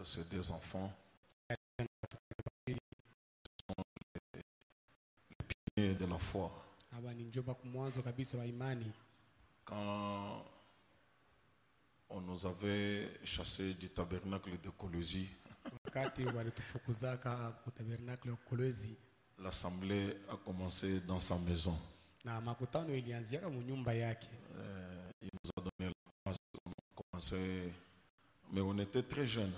ces deux enfants. Les piliers de la foi. Quand on nous avait chassés du tabernacle de Colosie, l'assemblée a commencé dans sa maison. Il nous a donné la place, on a commencé, mais on était très jeunes.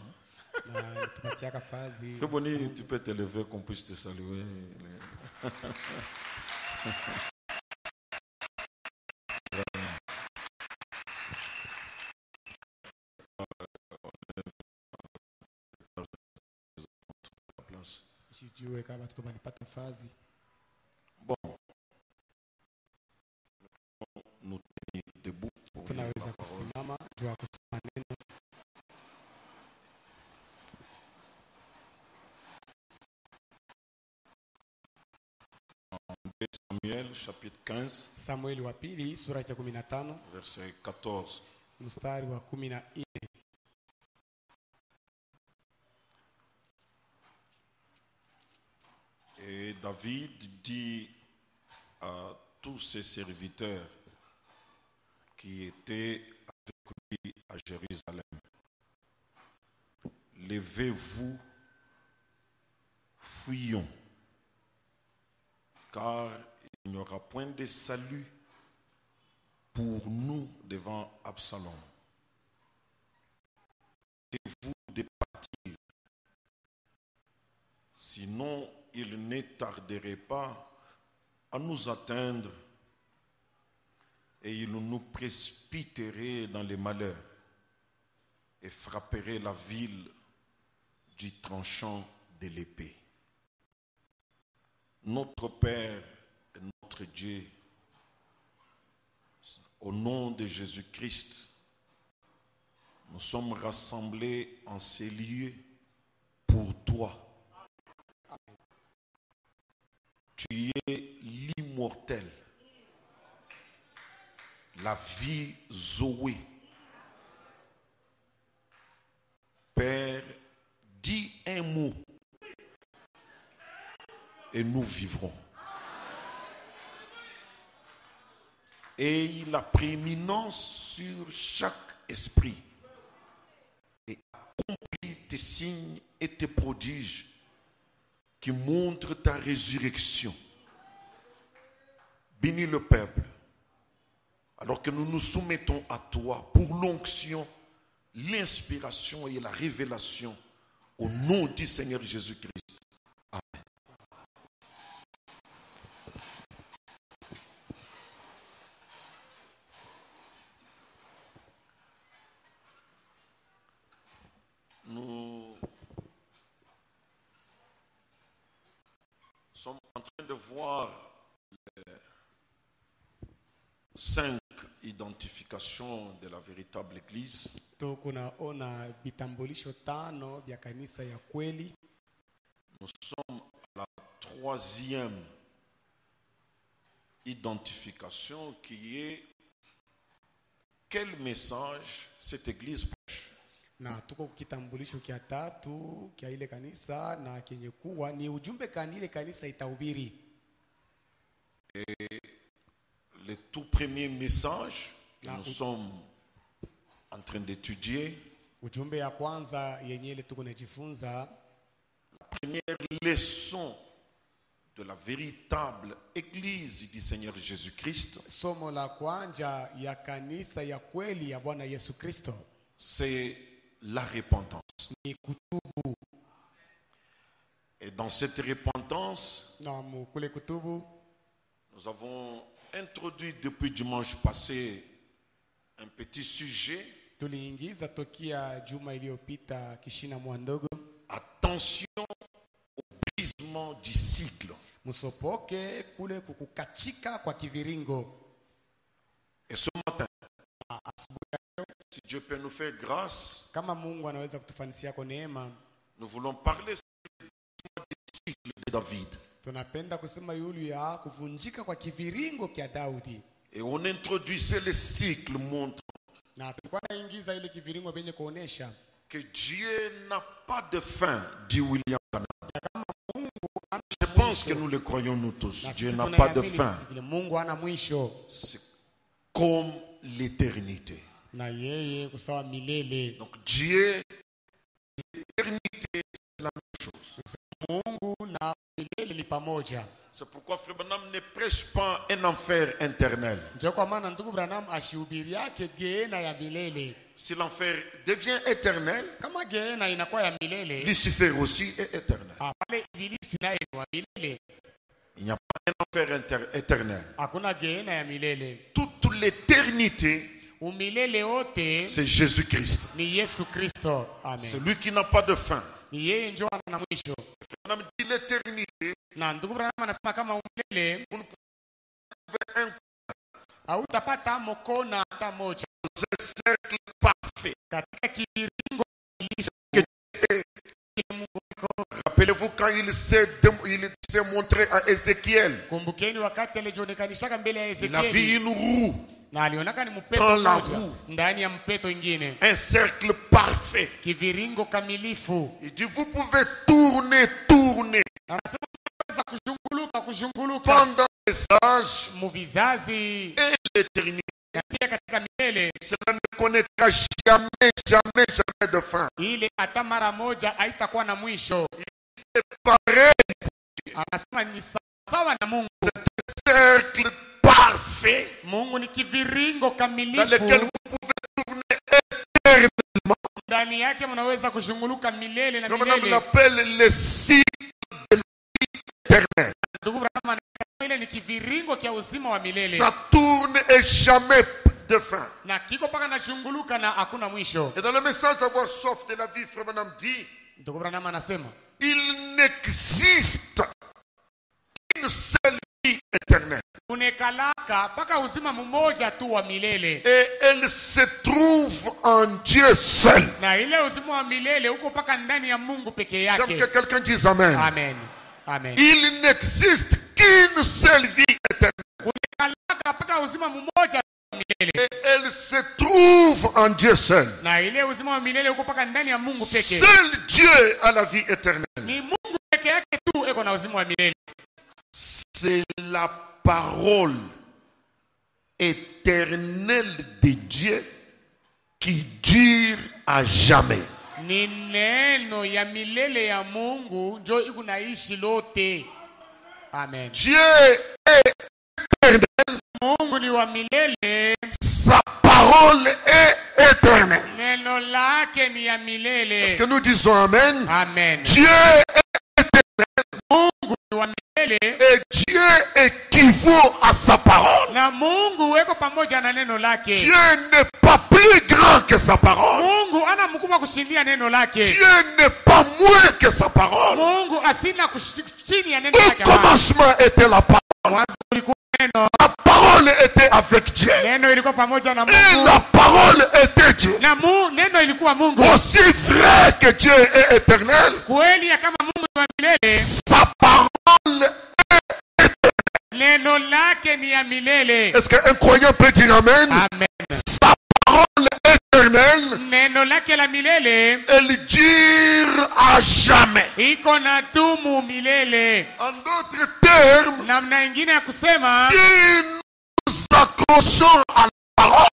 Boni, tu peux te lever qu'on puisse te saluer. Bon, nous tenons debout pour lire la parole. Samuel chapitre 15, Samueli wa pili sura ya 15 verset 14. mstari wa 14. Et David dit à tous ses serviteurs qui étaient avec lui à Jérusalem: levez-vous, fuyons, car il n'y aura point de salut pour nous devant Absalom. Et vous de partir, sinon il ne tarderait pas à nous atteindre et il nous précipiterait dans les malheurs et frapperait la ville du tranchant de l'épée. Notre Père et notre Dieu, au nom de Jésus-Christ, nous sommes rassemblés en ces lieux pour toi. Tu es l'immortel, la vie Zoé. Père, dis un mot et nous vivrons. Et il a prééminence sur chaque esprit et accomplit tes signes et tes prodiges qui montrent ta résurrection. Bénis le peuple, alors que nous nous soumettons à toi pour l'onction, l'inspiration et la révélation au nom du Seigneur Jésus-Christ. Amen. Nous sommes en train de voir les 5 identifications de la véritable Église. Tunaona vitambulisho 5 vya kanisa ya kweli. Nous sommes à la 3e identification qui est: quel message cette Église prêche? Na tuko kitambulisho kia 3 kia ile kanisa na kenye kuwa ni ujumbe kani ile kanisa itahubiri. Et le tout premier message que nous sommes en train d'étudier, ujumbe ya kwanza yenye ile tuko najifunza, la première leçon de la véritable Église du Seigneur Jésus-Christ, somo la kwanza ya kanisa ya kweli ya Bwana Yesu Kristo, c'est la repentance. ni kutubu. Et dans cette repentance, Na mukule kutubu, nous avons introduit depuis dimanche passé un petit sujet. tuliingiza tokia juma iliyopita kishina mwandogo. Attention au brisement du cycle. Musopoke kule kukukachika kwa kiviringo. Et ce matin, si Dieu peut nous faire grâce, Kama Mungu anaweza kutufanisia kwa neema, nous voulons parler sur le cycle de David. tunapenda kusema yulu ya kuvunjika kwa kiviringo kia Daudi. Et on introduisait le cycle montrant Na tulikuwa naingiza ile kiviringo benye kuonesha que Dieu n'a pas de fin, dit William Branham. Je pense que nous le croyons nous tous. Dieu n'a pas de fin. C'est comme l'éternité. Donc Dieu, l'éternité, c'est la même chose. C'est pourquoi Frère Branham ne prêche pas un enfer éternel. Si l'enfer devient éternel, Lucifer aussi est éternel. Il n'y a pas un enfer éternel. Toute l'éternité, c'est Jésus-Christ. C'est lui qui n'a pas de fin. On a dit l'éternité. Vous ne pouvez un cercle parfait. Rappelez-vous quand il s'est montré à Ézéchiel. Il a vu une roue. Dans la roue, un cercle parfait. Il dit vous pouvez tourner pendant les âges et l'éternité. Cela ne connaîtra jamais de fin. C'est pareil. C'est un cercle parfait dans lequel vous pouvez tourner éternellement. Comme on l'appelle le cycle de la vie éternelle. Ça tourne et jamais de fin. Et dans le message d'avoir soif de la vie, Frère Branham dit, il n'existe qu'une seule vie éternelle. Et elle se trouve en Dieu seul. J'aime que quelqu'un dise Amen. Amen. Il n'existe qu'une seule vie éternelle. Et elle se trouve en Dieu seul. Seul Dieu a la vie éternelle. C'est la parole éternelle de Dieu qui dure à jamais. Amen. Dieu est éternel. Sa parole est éternelle. Est-ce que nous disons Amen? Amen. Dieu est éternel. Et Dieu équivaut à sa parole. Dieu n'est pas plus grand que sa parole. Dieu n'est pas moins que sa parole. Au commencement était la parole. La parole était avec Dieu. Et la parole était Dieu. Aussi vrai que Dieu est éternel, sa parole est éternelle. Est-ce qu'un croyant peut dire Amen? Sa parole éternelle, elle dure à jamais. En d'autres termes, si nous accrochons à la parole,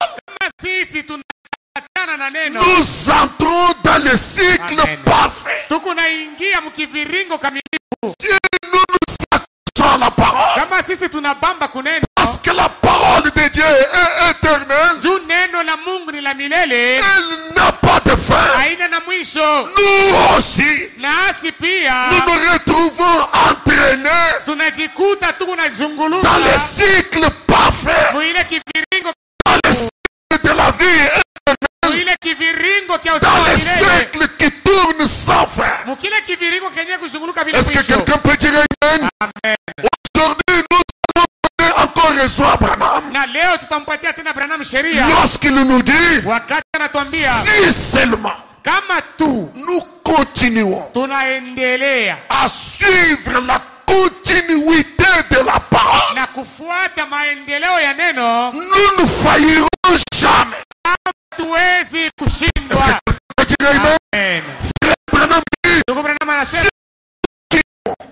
nous entrons dans le cycle parfait. Si nous nous accrochons à la parole, parce que la parole de Dieu est éternelle, elle n'a pas de fin. Nous aussi, nous nous retrouvons entraînés dans le cycle parfait, dans le cycle de la vie éternelle, dans le cycle qui tourne sans fin. Est-ce que quelqu'un peut dire Amen? Aujourd'hui, nous allons donner encore raison à Branham lorsqu'il nous dit si seulement nous continuons à suivre la continuité de la parole, nous ne faillirons jamais. Est-ce que anasema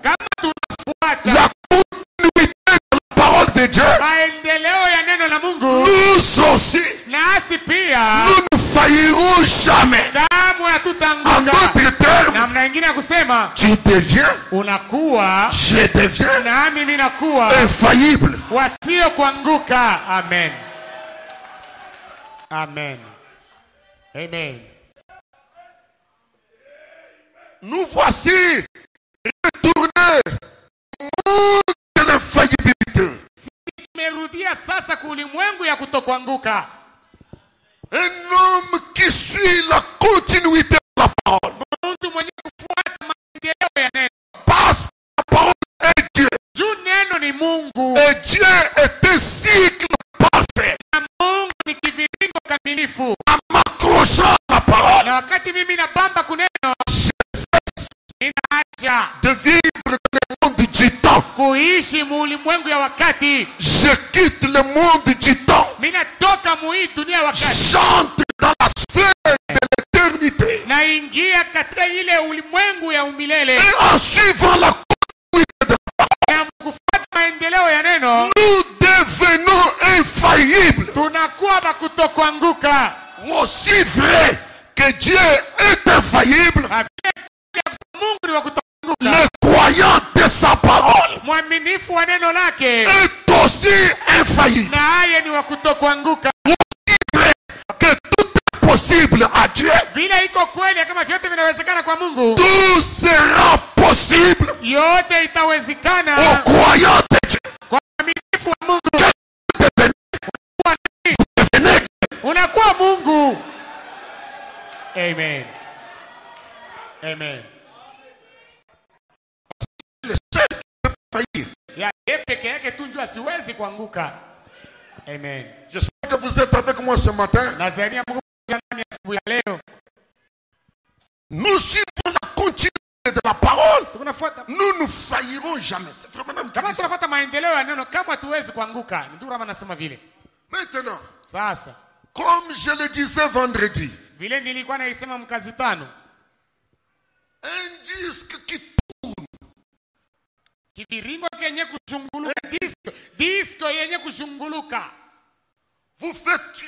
kama tunafuata la continuité de la parole de Dieu, maendeleo ya neno la Mungu, nous aussi, nasi pia nous ne faillirons jamais. kamwe En hatutaanguka. d'autres termes, Namna nyingine ya kusema, tu deviens, unakuwa je deviens na mimi nakuwa infaillible. wasio kuanguka. Amen. Amen. Amen. Nous voici retournés au monde de l'infaillibilité. Tumerudia sasa kwa ulimwengu ya kutokuanguka. Un homme qui suit la continuité de la parole. Mtu mwenye kufuata maendeleo ya neno. Parce que la parole est Dieu. Juu neno ni Mungu. Et Dieu est un cycle parfait. Na Mungu ni kiviringo kamilifu. En m'accrochant à la parole, Na wakati mimi nabamba kuneno, ninaacha de vivre dans le monde du temps. kuishi muulimwengu ya wakati. Je quitte le monde du temps. Mimi natoka muhii dunia ya wakati. J'entre dans la sphère de l'éternité. Naingia katika ile ulimwengu ya umilele. Et en suivant la continuité de la parole, Na kufuata maendeleo ya neno, nous devenons infaillibles. tunakuwa bakutokuanguka. Aussi vrai que Dieu est infaillible, Mungu ni wa kutokuanguka. le croyant de sa parole Mwaminifu wa neno lake est aussi infaillible. na yeye ni wa kutokuanguka. Aussi vrai que tout est possible à Dieu, Vile iko kweli kama vyote vinawezekana kwa Mungu, tout sera possible yote itawezekana aux croyants de Dieu. kwa mwaminifu wa Mungu. Devenez Unakuwa Mungu. Amen. Amen. le seul qui peut faillir. Ya yeye peke yake tu ndio asiwezi kuanguka. Amen. J'espère que vous êtes avec moi ce matin. Nazania Mungu ndani asubuhi ya leo. Nous suivons la continuité de la parole. Tunafuata Nous ne faillirons jamais. C'est vraiment même kama tunafuata maendeleo ya neno, kama tuwezi kuanguka. Ndio Rama anasema vile. Maintenant, Sasa comme je le disais vendredi, vile nilikuwa naisema mkazi tano, un disque qui kibiringo kenye kushunguluka, disco yenye kushunguluka.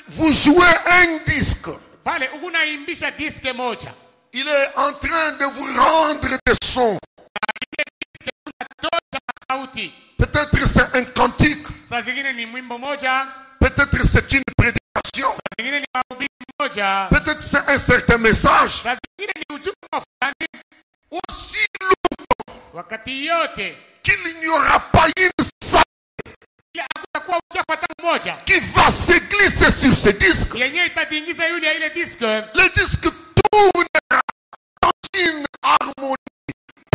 vous jouez un disque. Pale unaimbisha diske moja. Il est en train de vous rendre des sons. Sauti. Peut-être c'est un cantique. Saa zingine ni mwimbo moja. Peut-être c'est une prédication. Saa zingine ni mahubiri moja. Peut-être c'est un certain message. Saa zingine ni ujumbe fulani. Aussi longtemps Wakati yote qu'il n'y aura pas une salle ile hakutakuwa uchafu hata mmoja qui va se glisser sur ce disque. yenye itadingiza yule ya ile disque. Le disque tournera dans une harmonie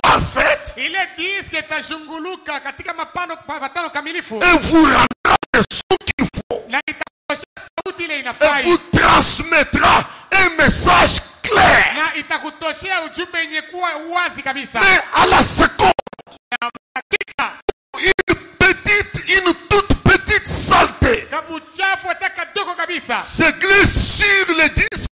parfaite Ile disque itashunguluka katika mapatano kamilifu et vous rendra les sons qu'il faut. na itakutosha sauti ile Et inafai vous transmettra un message clair. na itakutoshea ujumbe yenye kuwa wazi kabisa. Mais à la seconde, Na hakika une toute petite saleté kama uchafu hata kadogo kabisa se glisse sur le disque,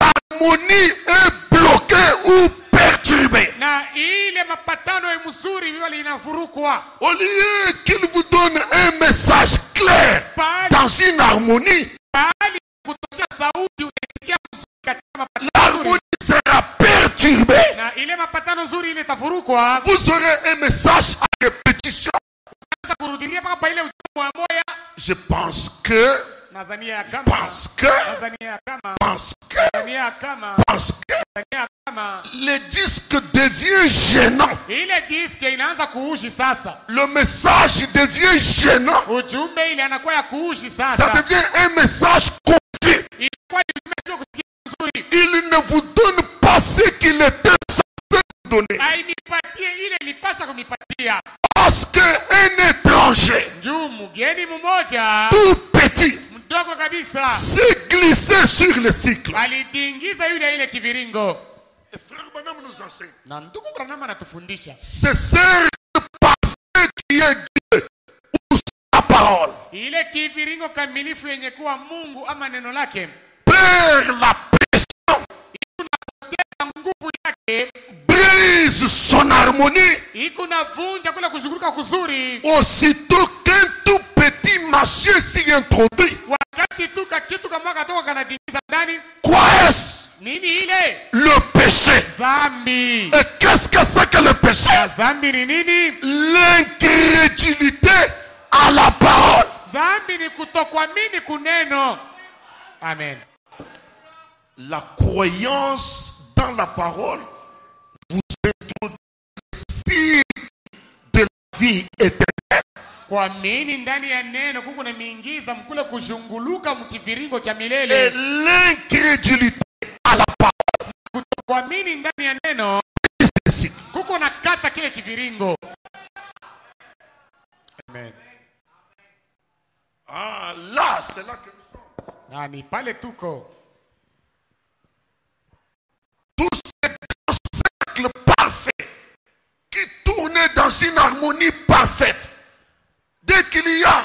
l'harmonie est bloquée ou perturbée. na ile mapatano ya mzuri vile inavurukwa. Au lieu qu'il vous donne un message clair dans une harmonie, Bali kutosha sauti unasikia mzuri katika mapatano l'harmonie sera perturbée. na ile mapatano nzuri ile itavurukwa. Vous aurez un message à répétition. Sasa kurudilia mpaka ile ujumbe wa moya. Je pense que, Nazania kama pense que, Nazania kama pense que, Nazania kama pense que, Nazania kama le disque devient gênant. ile diske inaanza kuushi sasa. Le message devient gênant. Ujumbe ile anakuwa ya kuushi Ça sasa. devient un message confus. Ilikuwa ni ujumbe sio kusikia vizuri. Il ne vous donne pas ce qu'il était censé vous donner. Hainipatie ile ilipasha kunipatia. Parce qu'un étranger, Njoo mgeni mmoja tout petit, mdogo kabisa s'est glissé sur le cycle. alitingiza yule ile kiviringo. Et frère Branham nous enseigne. Na ndugu Branham anatufundisha. C'est cercle parfait qui est Dieu ou sa parole. Ile kiviringo kamilifu yenye kuwa Mungu ama neno lake. Perd la pression Unapoteza nguvu brise son harmonie. Aussitôt qu'un tout petit marché s'y introduit. Quoi est-ce? Le péché. Et qu'est-ce que c'est que le péché? L'incrédulité à la parole. Amen. La croyance dans la parole vous introduit de la vie éternelle. Et l'incrédulité à la parole. Amen. Ah, là, c'est là que nous sommes. Tous ces grands cercles parfaits qui tournaient dans une harmonie parfaite. Dès qu'il y a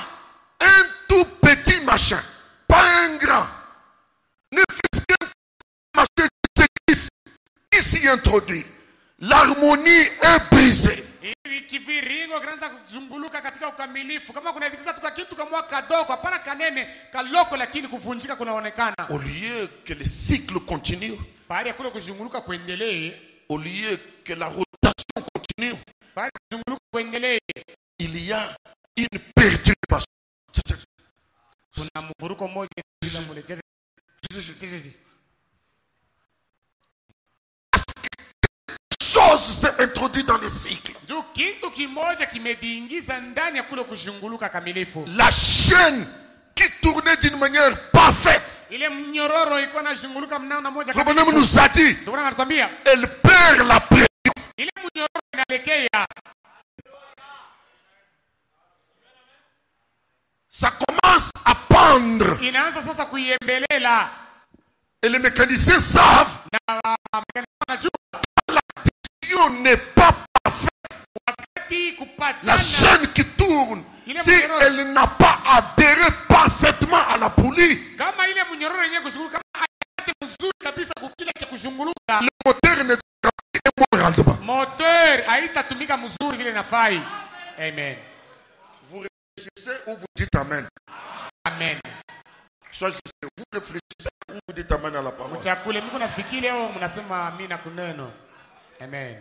un tout petit machin, pas un grand, ne fût-ce qu'un machin qui s'y introduit, l'harmonie est brisée. Au lieu que le cycle continue, au lieu que la rotation continue, il y a une perturbation. Chose s'est introduite dans le cycle. La chaîne qui tournait d'une manière parfaite. Frère nous a dit, elle perd la pression. Ça commence à pendre. Et les mécaniciens savent la tension n'est pas parfaite. La chaîne qui tourne, si elle n'a pas adhéré parfaitement à la poulie, le moteur ne travaille pas rendement. Amen. Vous réfléchissez ou vous dites Amen. Amen. Choisissez, vous réfléchissez ou vous dites Amen à la parole. Amen.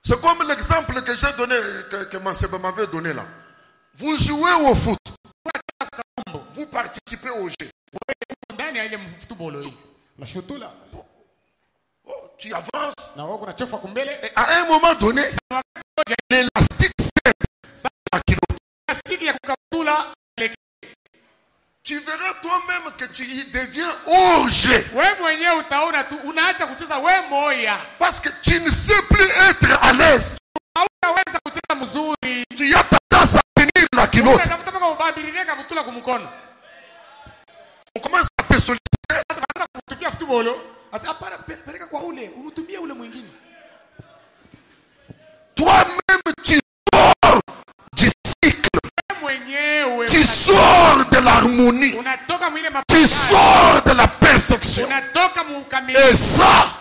C'est comme l'exemple que j'ai donné, que Manseba m'avait donné là. Vous jouez au foot. Vous participez au jeu. Oh, tu avances. Et à un moment donné, l'élastique cède à kilomètre. Tu verras toi-même que tu y deviens hors jeu. Parce que tu ne sais plus être à l'aise. Tu as tendance à tenir la culotte. On commence à te solliciter. Toi-même tu sors du cycle. Tu sors de l'harmonie. Tu sors de la perfection. Et ça,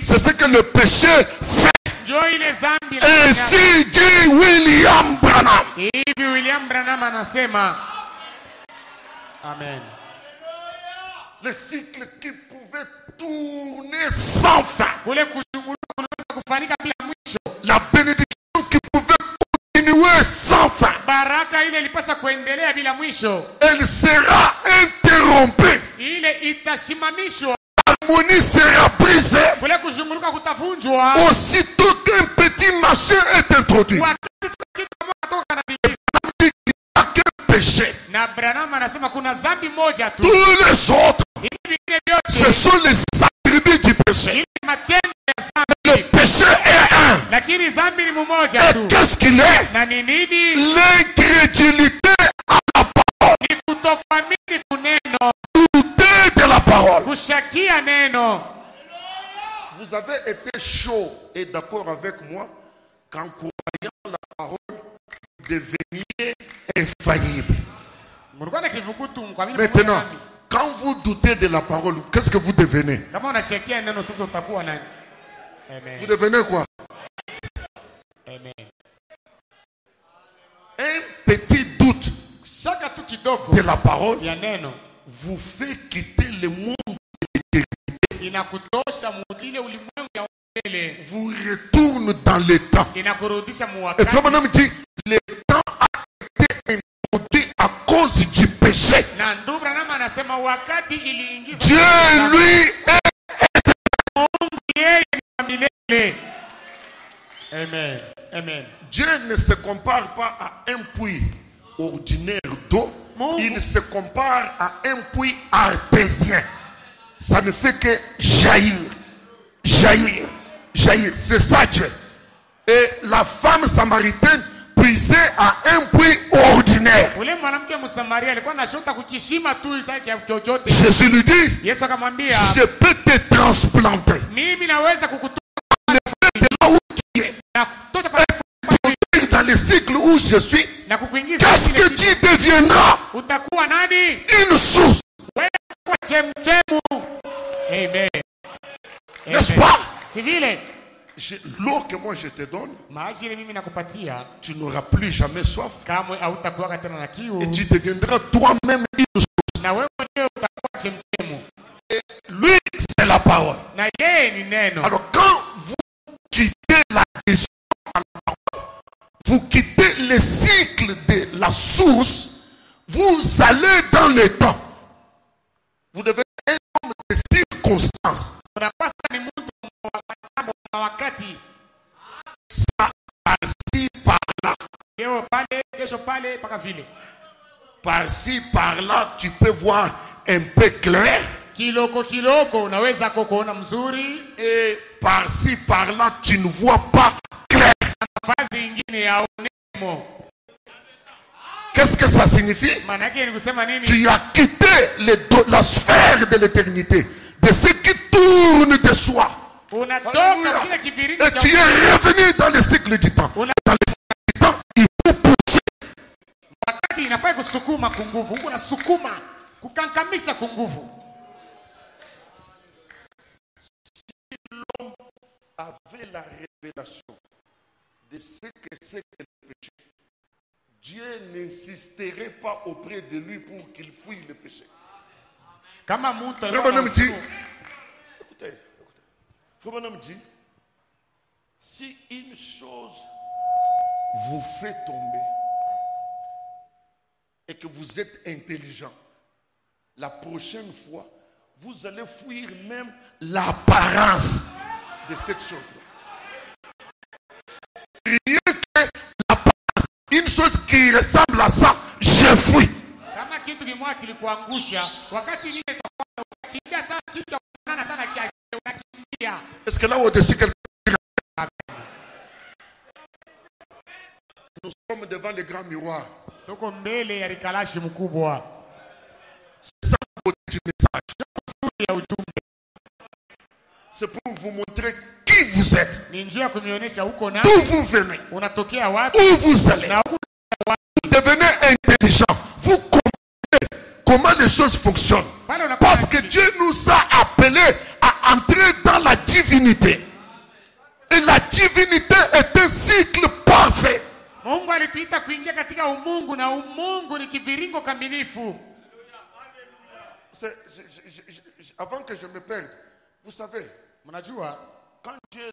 c'est ce que le péché fait. Ainsi dit William Branham. Amen. Le cycle qui pouvait tourner sans fin. La bénédiction qui pouvait continuer sans fin. Elle sera interrompue. L'harmonie sera brisée. Aussitôt qu'un petit machin est introduit. Péché. Tous les autres, ce sont les attributs du péché. Le péché est un. Et qu'est-ce qu'il est? L'incrédulité à la parole. Douter de la parole. Vous avez été chaud et d'accord avec moi qu'en croyant la parole, vous deveniez infaillible. Maintenant, quand vous doutez de la parole, qu'est-ce que vous devenez? Amen. Vous devenez quoi? Amen. Un petit doute Shaka tu kidogo de la parole ya neno vous fait quitter le monde. inakutosha mudile ulimwengu ya mbele, Vous retourne dans le temps. inakurudisha mu Et wakati. frère Branham dit, le temps a été introduit à cause du péché. Na ndugu Branham anasema wakati iliingizwa Dieu lui yeye ni milele. Amen. Amen. Dieu ne se compare pas à un puits ordinaire d'eau. Il se compare à un puits artésien. Ça ne fait que jaillir, jaillir, jaillir. C'est ça Dieu. Et la femme samaritaine puisait à un puits ordinaire. Ule mwanamke Msamaria alikuwa anashota kukishima tu isaki ya chochote. Jésus lui dit, Yesu akamwambia, je peux te transplanter. mimi naweza kukutoa De là où tu es. na kutosha pale Dans le cycle où je suis, na kukuingiza qu'est-ce que tu deviendras? utakuwa nani? Une source. Wewe kwa chemchemu. Amen. N'est-ce pas? Si vile L'eau que moi je te donne, maji ile mimi nakupatia tu n'auras plus jamais soif. kamwe hautakuwa tena na kiu, Et tu deviendras toi-même une source. na wewe ndio utakuwa chemchemu. Lui, c'est la parole. Na yeye ni neno. Alors quand vous quittez la question à la parole, vous quittez le cycle de la source, vous allez dans le temps. Vous devenez un homme de circonstances. Unakuwa ni mtu wa wakati. Ça, par-ci, par-là. Leo pale, kesho pale, paka vile. Par-ci, par-là, tu peux voir un peu clair. Kiloko kiloko unaweza kuona mzuri. Et par-ci, par-là, tu ne vois pas clair. Nafasi nyingine ya onemo. Qu'est-ce que ça signifie? Maana yake ni kusema nini? Tu as quitté la sphère de l'éternité, de ce qui tourne de soi. Unatoka kile kibiringi Et tu es revenu dans le cycle du temps. Dans le cycle du temps, il faut pousser. wakati inafaa kusukuma kwa nguvu. Huko nasukuma kukankamisha kwa nguvu. Si l'homme avait la révélation de ce que c'est que le péché, Dieu n'insisterait pas auprès de lui pour qu'il fuit le péché. Kama mtu Frère Branham dit, écoutez, Frère Branham dit, si une chose vous fait tomber et que vous êtes intelligent, la prochaine fois, vous allez fuir même l'apparence de cette chose-là. Rien que l'apparence, une chose qui ressemble à ça, je fuis. kama kitu kimoja kilikuangusha, wakati ile itakuwa ukikimbia hata kitu kufanana hata na kiasi unakimbia. Est-ce que là au-dessus quelqu'un? Nous sommes devant les grands miroirs. Tuko mbele ya rikalashi mkubwa. C'est ça le côté du message. Ya ujumbe. C'est pour vous montrer qui vous êtes, Ni njia kunionyesha huko na d'où vous venez, unatokea wapi où vous allez. na huko Vous devenez intelligent. Vous comprenez comment les choses fonctionnent. pale unakuwa Parce que Dieu nous a appelés à entrer dans la divinité. Et la divinité est un cycle parfait. Mungu alituita kuingia katika umungu na umungu ni kiviringo kamilifu. Avant que je me perde, vous savez, Mnajua quand Dieu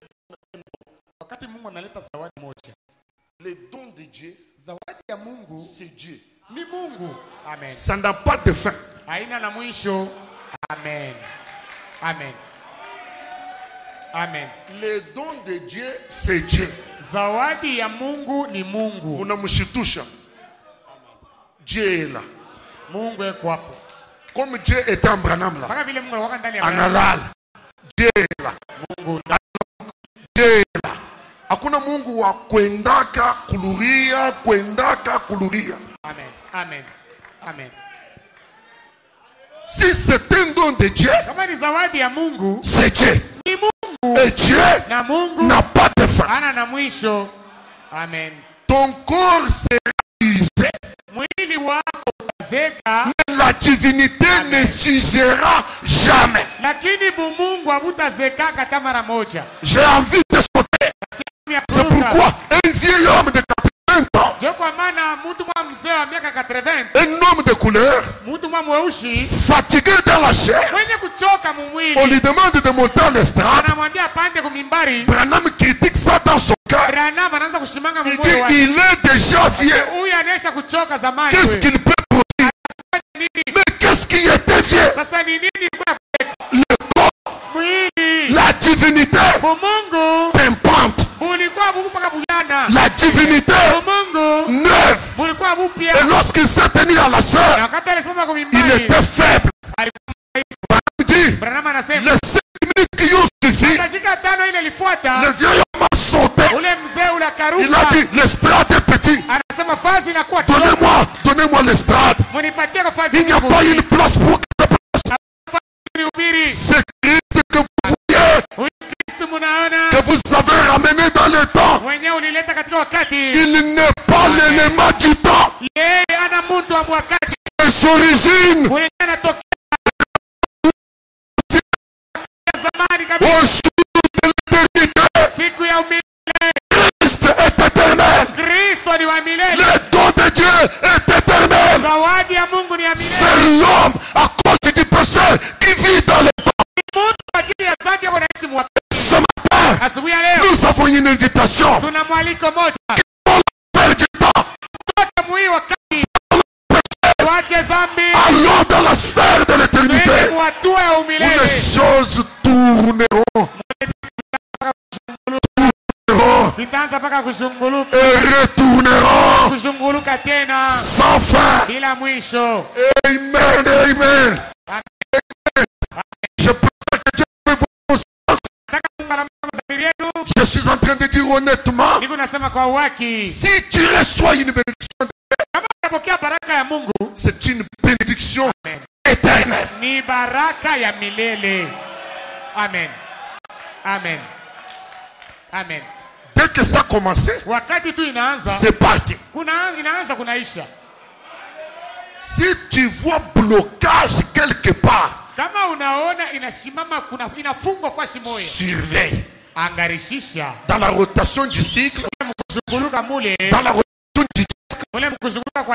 wakati Mungu analeta zawadi moja, les dons de Dieu, zawadi ya Mungu c'est Dieu. ni Mungu. Amen. Ça n'a pas de fin. Haina na mwisho. Amen. Amen. Amen. Les dons de Dieu, c'est Dieu. Zawadi ya Mungu ni Mungu. Unamshitusha. Dieu est là. Mungu yuko hapo. Comme Dieu est en Branham là. Mpaka vile Mungu anakuwa ndani ya Analala. Dieu est là. Mungu. Dieu est là. Hakuna Mungu wa kwendaka kuluria, kwendaka kuluria. Amen. Amen. Amen. Si c'est un don de Dieu, Kama ni zawadi ya Mungu, c'est Dieu. ni Mungu. Et Dieu Na Mungu n'a pas de fin. hana na mwisho. Amen. Ton corps sera usé, Mwili wako utazeka, mais la la divinité ne s'usera jamais. Lakini bumungu habutazekaka hata mara moja. J'ai envie de sauter. C'est pourquoi un vieil homme de 80 ans, un homme de couleur, fatigué dans la chair, on lui demande de monter à l'estrade. Branham critique ça dans son cœur. Il dit il est déjà vieux. Qu'est-ce qu'il peut produire? Mais qu'est-ce qui était vieux? Le corps, la divinité pimpante, la divinité neuve. Et lorsqu'il s'est tenu à la chair, il était faible. Branham dit, les 5 minutes qui ont suffi, le vieil homme a sauté. Il a dit, l'estrade est petit. Donnez-moi l'estrade. Il n'y a pas une place pour que c'est Christ que vous voyez, que vous avez ramené dans le temps. Il n'est pas l'élément du temps. C'est son origine. Au jour de l'éternité, Christ est éternel. Le don de Dieu est éternel. C'est l'homme à cause du péché qui vit dans le temps. Ce matin, nous avons une invitation. Faire du temps. Allons dans la sphère de l'éternité où les choses tourneront et retourneront sans fin. Amen, amen. Je pense que Dieu veut vos consciences. Je suis en train de dire honnêtement, si tu reçois une bénédiction, c'est une bénédiction éternelle. Amen. Amen. Amen. Dès que ça a commencé, c'est parti. Si tu vois blocage quelque part, surveille. Dans la rotation du cycle, dans la rotation du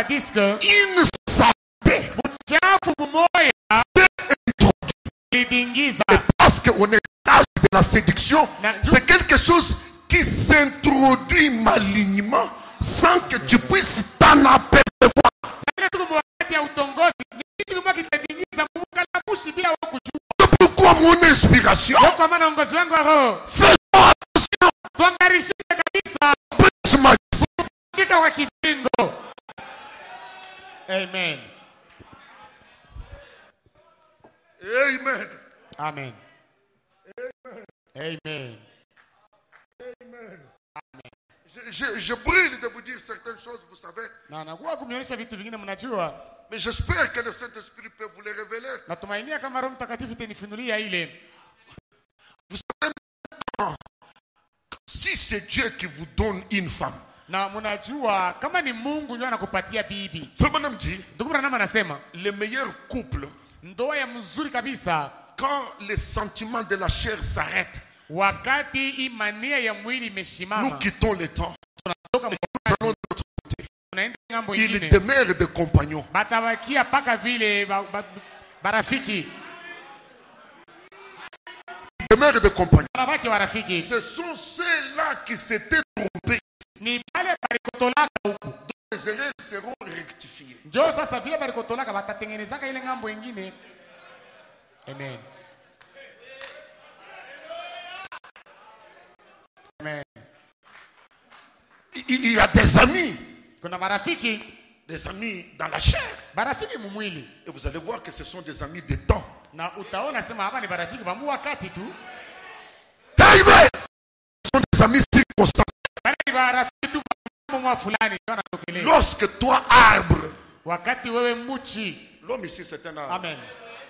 disque, une saleté s'est introduite. Parce qu'on est l'âge de la séduction, c'est quelque chose qui s'introduit malignement sans que tu puisses t'en apercevoir. C'est pourquoi mon inspiration, faisons attention. Amen. Amen. Amen. Amen. Amen. Je brûle de vous dire certaines choses, vous savez. Mais j'espère que le Saint-Esprit peut vous les révéler. Vous savez, si c'est Dieu qui vous donne une femme, Branham dit, le meilleur couple, quand les sentiments de la chair s'arrêtent, nous quittons le temps et nous allons de notre côté. Il demeure des compagnons. Il demeure des compagnons. Ce sont ceux-là qui s'étaient trompés. Donc les erreurs seront rectifiées. Amen. Amen. Il y a des amis dans la chair. Et vous allez voir que ce sont des amis de temps. Amen. Ce sont des amis circonstanciels. Lorsque toi, arbre, l'homme ici c'est un arbre. Amen.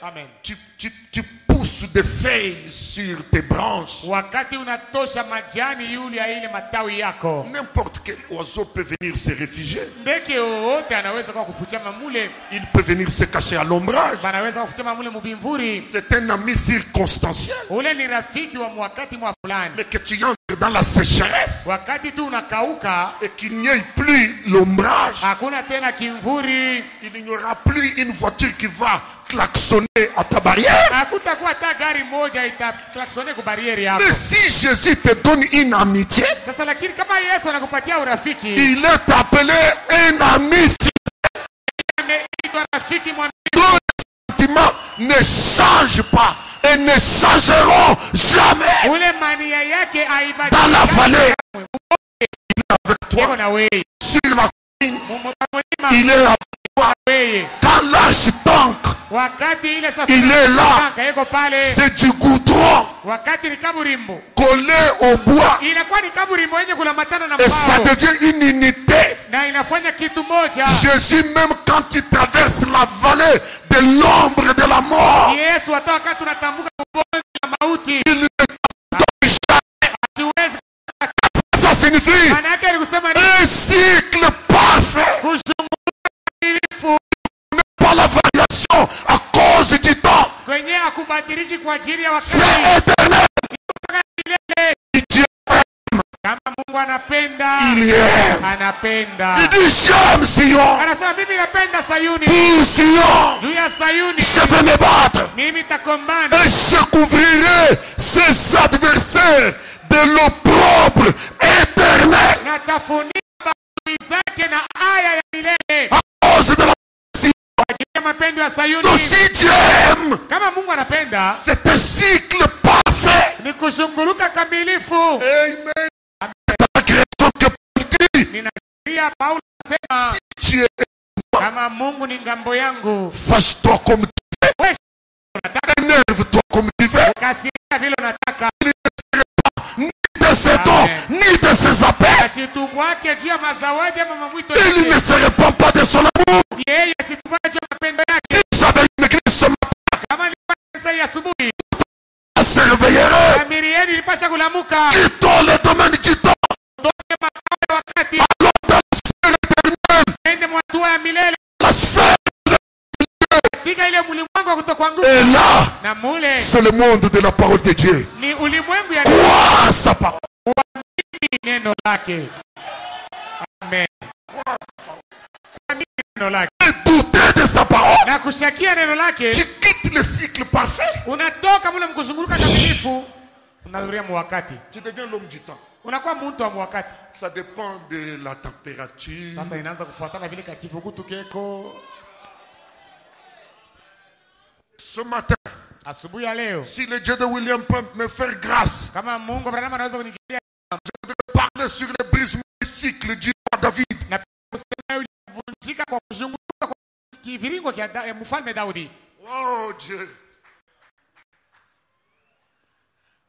Amen. tu pousses des feuilles sur tes branches. Wakati unatosha majani yule ya ile matawi yako. N'importe quel oiseau peut venir se réfugier. Ndege wote anaweza kwa kufuchama mule. Il peut venir se cacher à l'ombrage. Banaweza kufuchama mule mubimvuri. C'est un ami circonstanciel. Ule ni rafiki wa wakati mwa fulani. Mais que tu entres dans la sécheresse. Wakati tu unakauka. Et qu'il n'y ait plus l'ombrage. Hakuna tena kimvuri. Il n'y aura plus une voiture qui va klaxonner à ta barrière. Mais si Jésus te donne une amitié, il est appelé un ami fidèle. Dont les sentiments ne changent pas et ne changeront jamais. Dans la vallée, il est avec toi. Sur la colline, il est avec toi. Quand l'âge t'ancre, il est là. C'est du goudron collé au bois. Et ça devient une unité. Jésus, même quand il traverse la vallée de l'ombre de la mort, il ne t'abandonne jamais. Ça signifie un cycle parfait. Pas la variation à cause du temps. C'est éternel. Dieu aime. Il aime. Il dit j'aime Sion. Pour Sion, je vais me battre. Et je couvrirai ses adversaires de l'opprobre éternel. À cause de la donc si Dieu aime, c'est un cycle parfait. Amen. Si Dieu aime, fâche-toi comme tu veux, énerve-toi comme tu veux. Il ne serait pas ni de ses dons, ni de ses appels. Il ne se répand pas de son amour. Si j'avais une église ce matin, elle se réveillerait. Quittons le domaine du temps. Allons dans la sphère éternelle. La sphère éternelle. Et là, c'est le monde de la parole de Dieu. Croire sa parole. Amen. Et douter de sa parole. Tu quittes le cycle parfait. Tu deviens l'homme du temps. Ça dépend de la température. Ce matin, si le Dieu de William peut me faire grâce, je voudrais parler sur le brisement du cycle du roi David. Oh Dieu.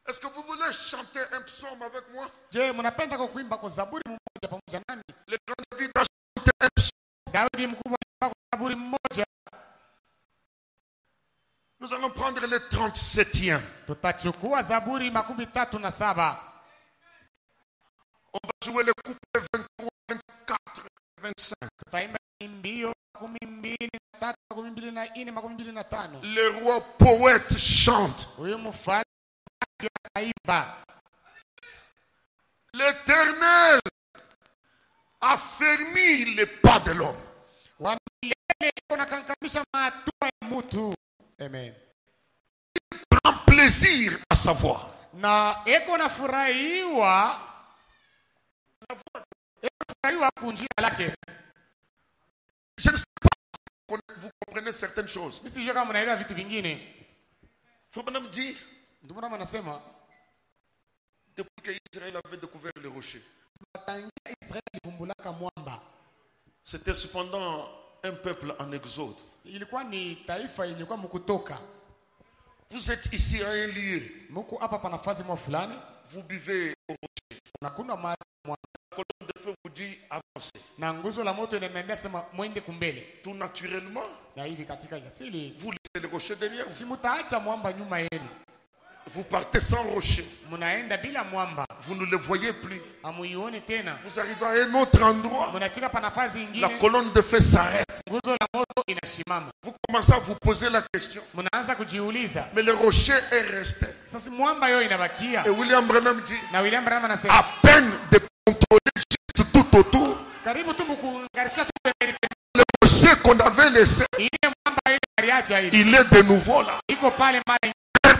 Est-ce que vous voulez chanter un psaume avec moi? Le grand David a chanté un psaume. Nous allons prendre le 37e. On va jouer le couplet 23, 24, 25. Le roi poète chante. L'Éternel a fermé les pas de l'homme. Amen. Il prend plaisir à savoir. Je ne sais pas si vous comprenez certaines choses. Faut me dire, depuis qu'Israël avait découvert le rocher, c'était cependant un peuple en exode. Vous êtes ici à un lieu. Vous buvez au rocher. La colonne de feu vous dit avancez. Tout naturellement, vous laissez laissez le rocher derrière vous. Si mutaacha mwamba nyuma yenu. Vous partez sans rocher. Munaenda bila mwamba. Vous ne le voyez plus. Amuione tena. Vous arrivez à un autre endroit. Munafika pa nafasi ingine. La colonne de feu s'arrête. Nguzo la moto inashimama. Vous commencez à vous poser la question. Munaanza kujiuliza. Mais le rocher est resté. Sasa mwamba yo inabakia. Et William Branham dit, Na William Branham anasema, à peine de contrôler juste tout autour, karibu tu mkuunganisha tu pembeni. le rocher qu'on avait laissé, Ile mwamba ile aliacha ile. il est de nouveau là. Iko pale mara.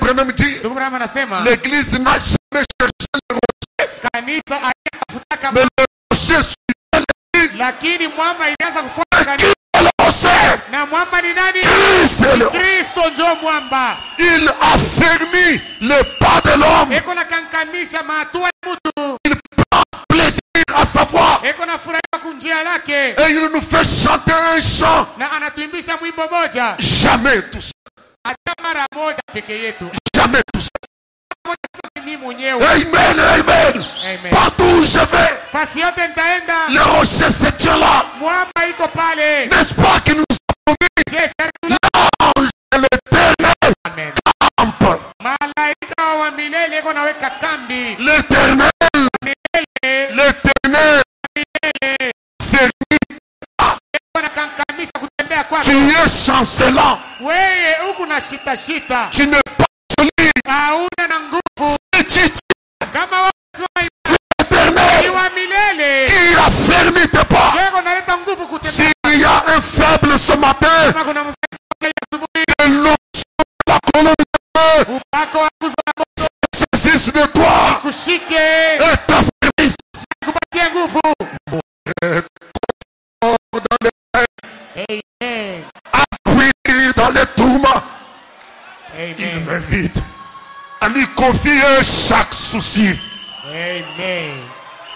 Branham dit, Ndugu Branham anasema, l'église n'a jamais cherché le rocher. kanisa alitafuta kama Mais le rocher suivait l'église. lakini mwamba ilianza kufuata Qui kanisa. est le rocher? Na mwamba ni nani? Christ est le rocher. Kristo ndio mwamba. Il affermit le pas de l'homme. Eko na kankamisha mahatua ya mtu. Il prend plaisir à savoir. Eko na furahia kunjia lake. Et il nous fait chanter un chant. Na anatuimbisha mwimbo moja. Jamais tout seul. Hata mara moja peke yetu. Jamais tout seul. Mimi mwenyewe. Amen, amen. Amen. Partout où je vais, Fasi yote nitaenda. le rocher se tient là. Mwamba iko pale. N'est-ce pas qu'il nous a promis? Je salue. L'ange de l'Éternel Amen. campe. Malaika wa milele iko naweka kambi. L'Éternel, Milele. l'Éternel, Milele. fermit. Iko na kankamisha kutembea kwako. Tu es chancelant. Wewe huku na shita shita. Tu n'es pas solide. Hauna na nguvu. Kama L'Éternel wa milele. qui a fermé tes pas. Wewe unaleta nguvu kutembea. S'il y a un faible ce matin, Kama kuna msaidizi asubuhi. l'onction de la colonne de feu Upako wa nguvu za moto saisisse de toi kushike. et t'affermisse. Kupatie nguvu. Dans les Amen. appui dans les tourments. Il Amen. m'invite à lui confier chaque souci. Amen.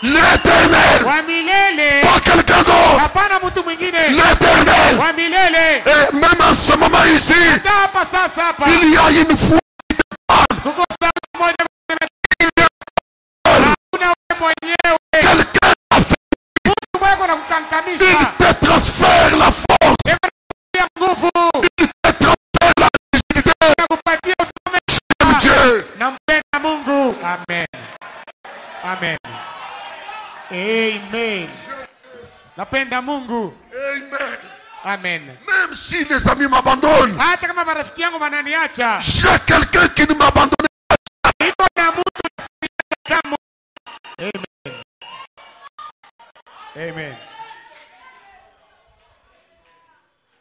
L'Éternel, Wa milele. pas quelqu'un d'autre. Hapana mtu mwingine. L'Éternel. Wa milele. Et même en ce moment ici, Hata hapa sasa hapa. il y a une foi. Kuko sauti moja Il y a kuna wewe mwenyewe. quelqu'un a fait. Mungu wako na Il kukankamisha. te transfère la force. Ya nguvu. Il te transfère la rigidité. Na kupatia usome. J'aime Dieu. Nampenda Mungu. Amen. Amen. Amen. Napenda Mungu. Amen. Amen. Même si les amis m'abandonnent, Hata kama marafiki yangu wananiacha. j'ai quelqu'un qui ne m'abandonne Niko na mtu kama. Amen. Amen.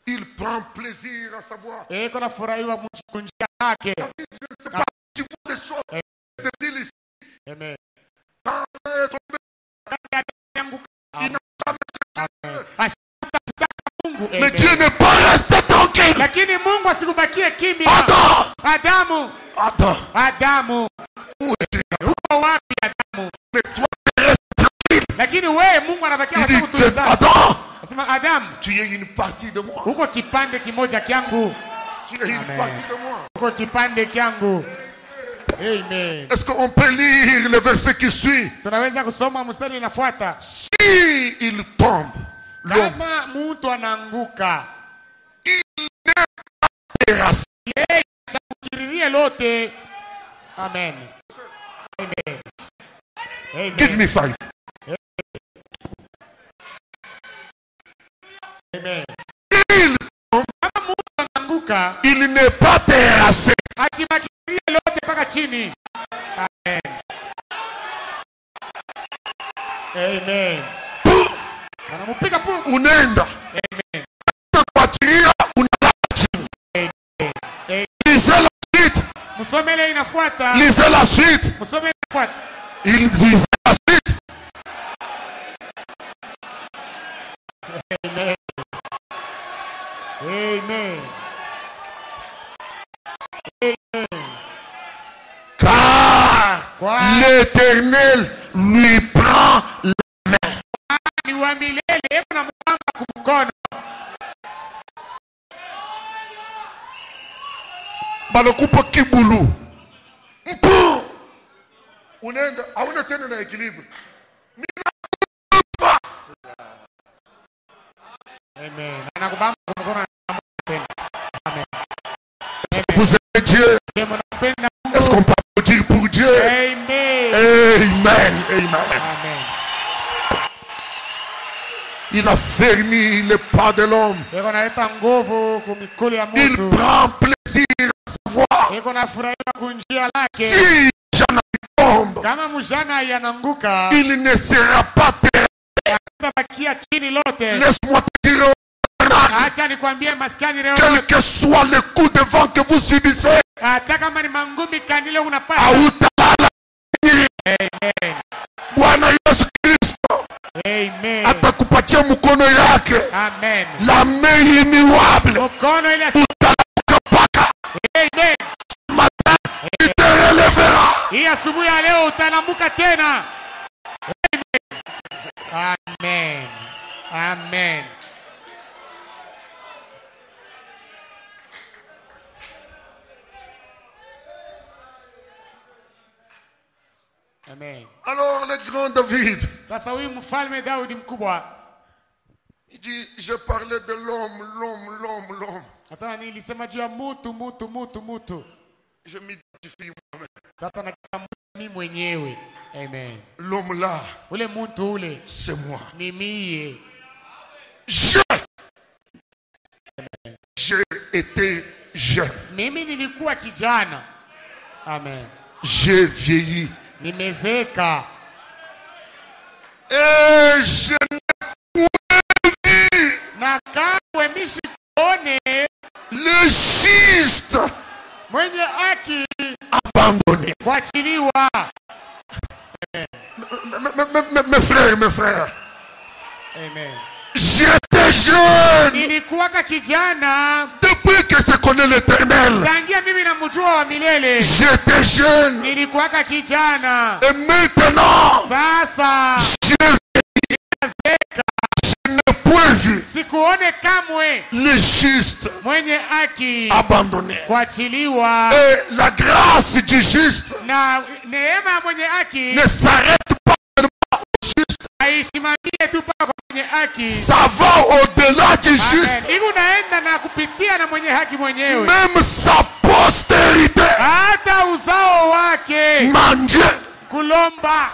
Il prend plaisir à savoir. Eko na furahiwa kunjia yake. Je ne sais pas si tu vois des choses de dire ici. Amen. Quand on est tombé, Yangu. il n'a jamais cherché. Ashitafuta Mungu. Mais Dieu n'est pas resté tranquille. Lakini Mungu asikubakie kimya. Adam, Adamu. Adam, Adamu. où es-tu? Uko wapi Adamu? Mais toi, tu restes tranquille. Lakini wewe Mungu anabakia Il dit watu que tulizana. Adam, Anasema Adamu, tu es une partie de moi. uko kipande kimoja kyangu. Tu es une Amen. partie de moi. Uko kipande kyangu. Amen. Est-ce qu'on peut lire le verset qui suit? Tunaweza kusoma mstari unafuata. Si il tombe, l'homme Kama mtu anaanguka, terrasse. yeye shakiririe lote. Amen. Amen. Give Amen. me 5. Amen. Il, Kama mtu anaanguka, il n'est pas terrassé. ashibakirie lote mpaka chini. Amen. Amen. Anamupiga pu. Unaenda. Amen. Kuachilia unalala chini. Amen. Lisez la suite. Musomele inafuata. Lisez la suite. Musomele inafuata. Il lisait la suite. Amen. Amen. Amen. Car Quoi? l'Éternel lui prend Ni wa milele na mwanga kumkono. banakupa kibulu. Mpu. Unaenda hauna tena na equilibre. Amen. Anakubamba kumkono na tena. Amen. Dieu? Est-ce qu'on peut applaudir pour Dieu? Amen. Amen. Amen. Amen. Il a fermé les pas de l'homme. Il prend plaisir à savoir si Jana tombe, il ne sera pas terrible. Laisse-moi te dire, quel que soit le coup de vent que vous subissez, Bwana Yesu Kristo atakupatia mkono yake. Amen. La main immuable utalamuka paka. Amen. Matin tu te relèveras. Hii asubuhi ya leo utalamuka tena. Amen. Amen. Amen. Alors le grand David, Sasa huyu mfalme Daudi mkubwa, il dit, je parlais de l'homme. sasa nilisema juu ya mutu. Je m'identifie moi-même. Sasa nataka mimi mwenyewe. Amen. L'homme là, Ule muntu ule c'est moi. ni mie. J'ai été jeune. Mimi nilikuwa kijana. Amen. J'ai vieilli. Nimezeka. Et je n'ai point vu Na kamwe mishikuone le juste mwenye haki abandonné. kuachiliwa. Mes frères, Amen. j'étais jeune Nilikuwaka kijana depuis que je connais l'Éternel. tangia mimi namjua wa milele. J'étais jeune Nilikuwaka kijana. et maintenant Sasa je n'ai point vu sikuone kamwe le juste mwenye haki abandonné. kuachiliwa. Et la grâce du juste Na neema ya mwenye haki ne s'arrête pas seulement au juste. haisimamie tu paka kwa mwenye haki. Ça va au-delà du juste. Amen. Hivi unaenda na kupitia na mwenye haki mwenyewe. Même sa postérité, Hata uzao wake manger, kulomba.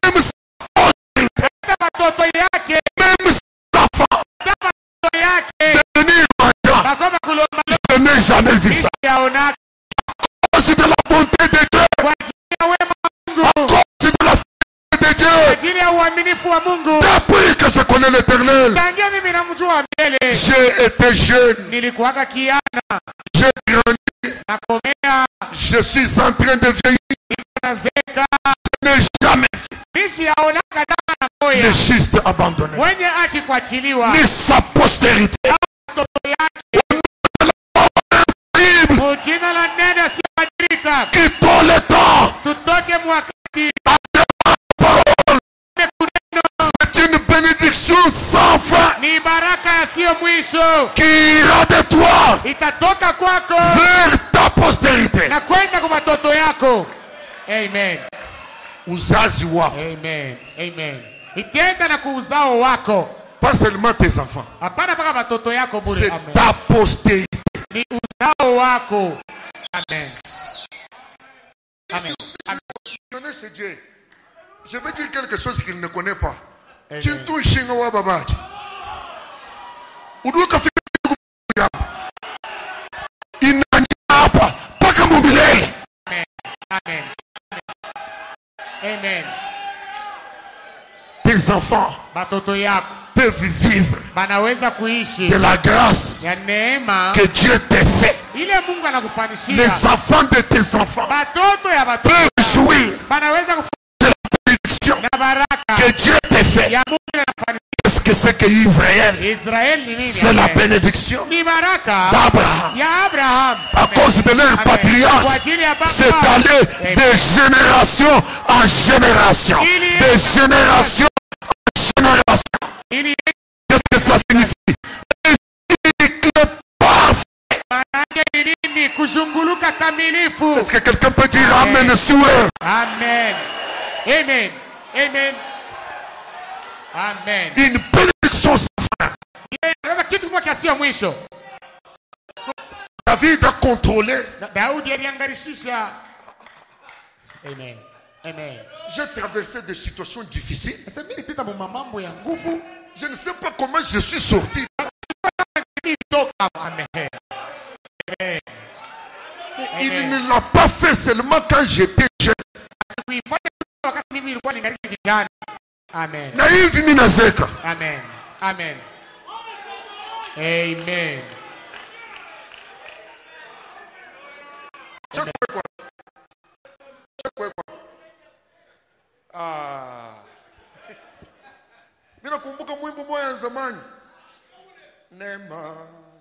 même sa postérité, Hata watoto yake, même sa femme, hata watoto yake devenir mendiant. bakoma kulomba. Je n'ai jamais vu ça. Yaona C'est de la bonté de Dieu, kwa ajili ya wema wa Mungu, c'est de la fidélité de kwa Dieu. ajili ya uaminifu wa Mungu. Depuis que je connais l'Éternel, Tangia mimi namjua milele. j'ai été jeune, Nilikuwaka kiana j'ai grandi, na komea je suis en train de vieillir. na zeka. Je n'ai jamais vu Nishi yaonaka dama na le moya juste abandonné, mwenye haki kuachiliwa. ni sa postérité. Watoto yake Bible mujina la neno asiyobadilika. qui tout le temps Tutoke mwakati parole. kuneno C'est une bénédiction sans fin ni baraka yasiyo mwisho qui ira de toi itatoka kwako vers ta postérité. na kwenda kwa watoto yako. Amen. Uzazi wako, Amen. Amen. Itenda na kuuzao wako. pas seulement tes enfants, Hapana mpaka watoto yako bure. c'est Amen. ta postérité. Ni uzao wako. Amen. Amen. Amen. Chez Dieu. Je vais dire quelque chose qu'il ne connaît pas. Amen. Chintu shinga wa babaji. Uduka fika inanyapa paka mumilele. Amen. Amen. Amen. Tes enfants Batoto yako peuvent vivre banaweza kuishi de la grâce ya neema que Dieu t'a fait. ile Mungu anakufanishia. Les enfants de tes enfants Batoto ya batoto peuvent jouir banaweza de la bénédiction na baraka que Dieu t'a fait. ya Mungu anafanishia. Qu'est-ce que c'est que Israël? Israel ni nini? C'est la Amen. bénédiction Ni baraka d'Abraham. ya Abraham. À Amen. cause de leur Amen. patriarche, Kwa ajili ya baba. c'est allé Amen. de génération en génération. Il De est- génération en génération. Ili Qu'est-ce que ça signifie? Un cycle parfait. manake ni nini? Kuzunguluka kamilifu. Est-ce que quelqu'un peut dire Amen. Amen sur eux? Amen. Amen. Amen. Amen. Une bénédiction sans fin. Yeye anabeba kitu kimoja sio mwisho. David a contrôlé. Daudi aliangarishisha. Amen. Amen. J'ai traversé des situations difficiles. Sasa mimi nilipita mambo ya nguvu. Je ne sais pas comment je suis sorti. Amen. Amen. Il ne l'a pas fait seulement quand j'étais jeune. Amen. Naïve minazeka. Amen. Amen. Amen. Mimi nakumbuka mwimbo moja zamani. Neema,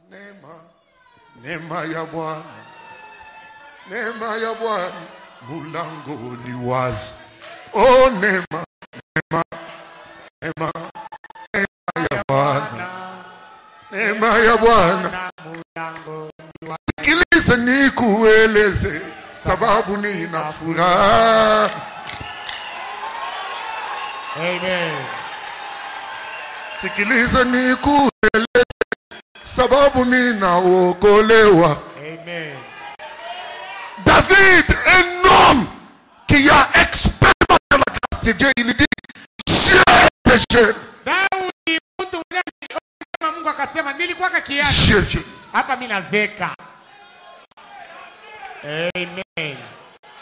neema, neema ya Bwana. Neema ya Bwana mulango ni wazi. Oh neema, neema, neema, neema ya Bwana. Neema ya Bwana. Sikiliza nikueleze sababu nina furaha. Amen. Sikiliza nikueleze sababu ninaokolewa. Amen. David, un homme qui a expérimenté la grâce de Dieu, il dit j'ai péché. Daudi mtu kama Mungu akasema nilikuwa kiasi. J'ai vu. Hapa mimi nazeka. Amen.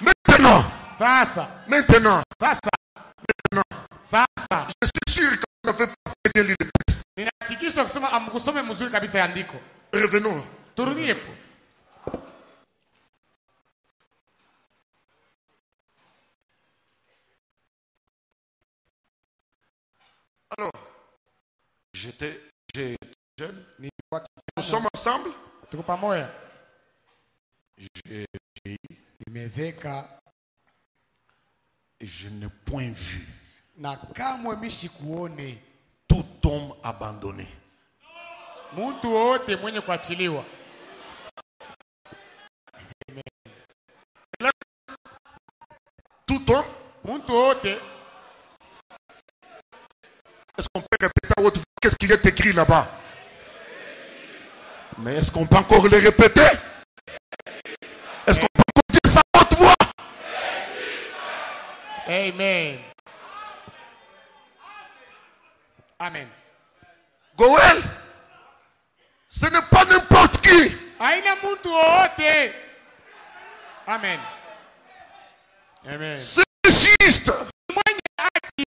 Maintenant. Sasa. Maintenant. Sasa. Maintenant. Sasa. Je suis sûr que vous n'avez pas bien lu le texte. Ninahakikisha kusema amkusome mzuri kabisa ya andiko. Revenons. Turudie po. Alors, j'étais jeune. Nous sommes ensemble. Tuko pamoja. J'ai nimezeka. Je n'ai point vu. Na kamwe mishikuone. Tout homme abandonné. Mtu wote mwenye kuachiliwa. Tout homme. Mtu wote. Est-ce qu'on peut répéter à haute voix qu'est-ce qu'il est écrit là-bas? Mais est-ce qu'on peut encore le répéter? Est-ce qu'on peut encore dire ça à haute voix? Amen. Amen. Goël, ce n'est pas n'importe qui. Aina mtu wote. Amen. Amen. C'est juste. Mwenye haki.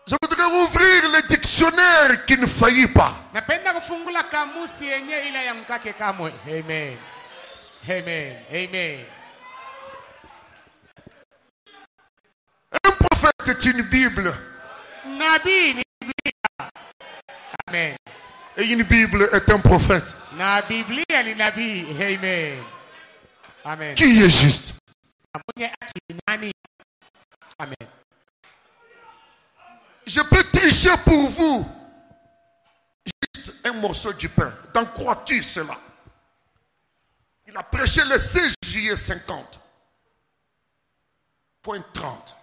Je voudrais ouvrir le dictionnaire qui ne faillit pas. Napenda kufungula kamusi yenye ila yamkake kamwe. Amen. Amen. Amen. Un prophète est une Bible. Nabii ni Biblia. Amen. Et une Bible est un prophète. Na Biblia ni nabii. Amen. Amen. Qui est juste? Mwenye haki ni nani? Amen. Je peux tricher pour vous. Juste un morceau du pain. D'en crois-tu cela? Il a prêché le 16 juillet 50. Point 30.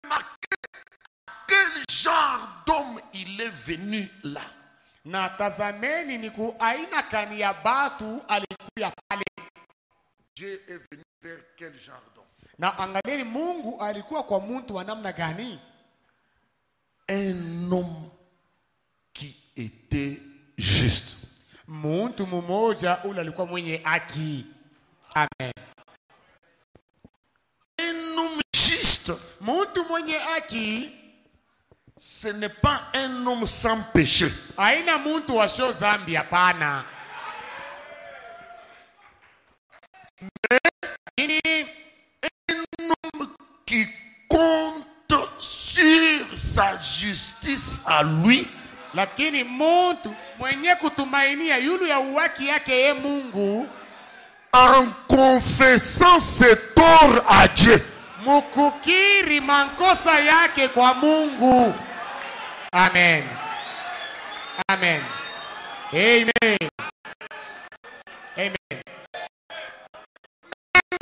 Remarquez quel genre d'homme il est venu là. Na tazameni ni ku aina kani ya batu alikuya pale. Dieu est venu vers quel genre d'homme? Na angalieni Mungu alikuwa kwa mtu wa namna gani? Un homme qui était juste. Mtu mmoja ule alikuwa mwenye haki. Amen. Un homme juste. Mtu mwenye haki. Ce n'est pas un homme sans péché. Aina mtu wa sho zambi hapana. Mais un homme qui compte sur sa justice à lui. Lakini mtu mwenye kutumainia yulu ya uwaki yake ye Mungu. En confessant ses torts à Dieu. Mukukiri mankosa yake kwa Mungu. Amen. Amen. Amen. Amen.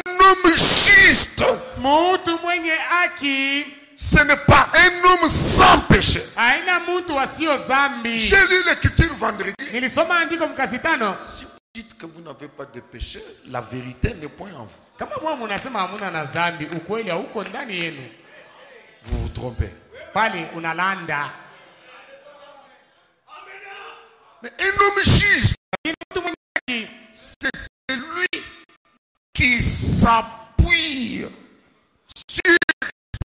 Un homme juste. Mtu mwenye haki. ce n'est pas un homme sans péché. haina mtu wasio dhambi. J'ai lu l'écriture vendredi. Nilisoma andiko mkasitano. Si vous dites que vous n'avez pas de péché, la vérité n'est point en vous. Kama mwa munasema hamuna na dhambi, ukweli hauko ndani yenu. Vous vous trompez. Pale unalanda. Mais un homme juste, Mtu mwenye haki c'est celui qui s'appuie sur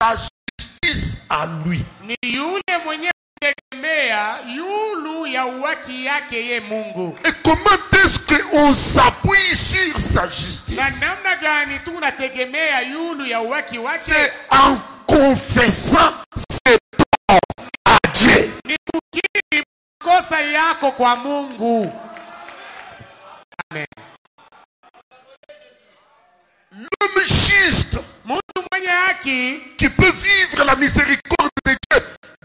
sa justice à lui. ni yule mwenye kutegemea yulu ya uwaki yake ye Mungu. Et comment est-ce qu'on s'appuie sur sa Na justice? namna gani tunategemea yulu ya uwaki wake? C'est en confessant ses torts à Dieu. Ni kukiri makosa yako kwa Mungu. Amen. L'homme juste Mtu mwenye haki qui peut vivre la miséricorde de Dieu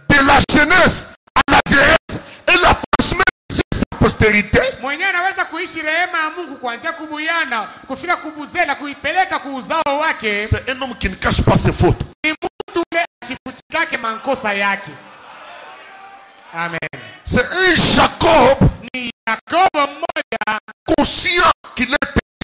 de la jeunesse à la vieillesse et la transmettre sur sa postérité, mwenye anaweza kuishi rehema ya Mungu kuanzia kubuyana kufika kubuzela kuipeleka kuuzao wake, c'est un homme qui ne cache pas ses fautes. ni mtu ule ashifuchikake mankosa yake. Amen. C'est un Jacob Ni Yakobo mmoja conscient qu'il est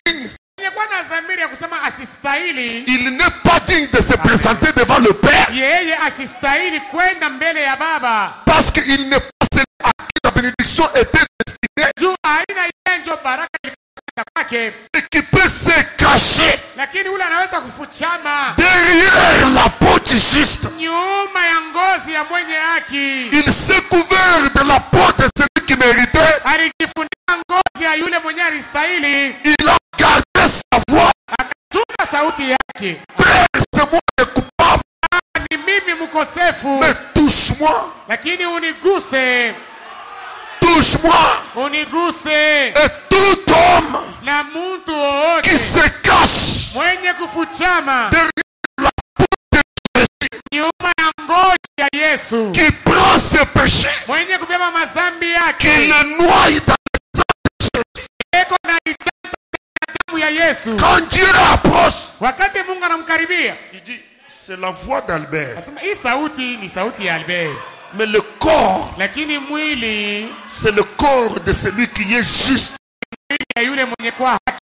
indigne. mwenye kwa na dhamiri ya kusema asistahili, Il n'est pas digne de se présenter devant le Père yeye asistahili kwenda mbele ya Baba parce qu'il n'est pas celui à qui la bénédiction était destinée juu aina yenjo baraka ilipata kwake, et qui peut se cacher lakini ule anaweza kufuchama derrière la peau du juste. nyuma ya ngozi ya mwenye haki. Il s'est couvert de la peau de celui qui méritait. Alijifunika ngozi ya yule mwenye alistahili, Il a gardé sa voix. akachunga sauti yake. Père, c'est moi le coupable, Ni mimi mkosefu, mais touche-moi, lakini uniguse, touche-moi. uniguse. Et tout homme Na mtu wowote qui se cache mwenye kufuchama derrière la peau de Jésus, nyuma ya ngozi ya Yesu, qui prend ses péchés, mwenye kubeba mazambi qui yake, le noie dans le sang de Jésus. eko na itanda ya damu ya Yesu. Quand Dieu approche, Wakati Mungu anamkaribia, il dit, c'est la voix d'Albert. asema hii sauti ni sauti ya Albert, Mais le corps, lakini mwili c'est le corps de celui qui est juste. ya yule mwenye kwa haki.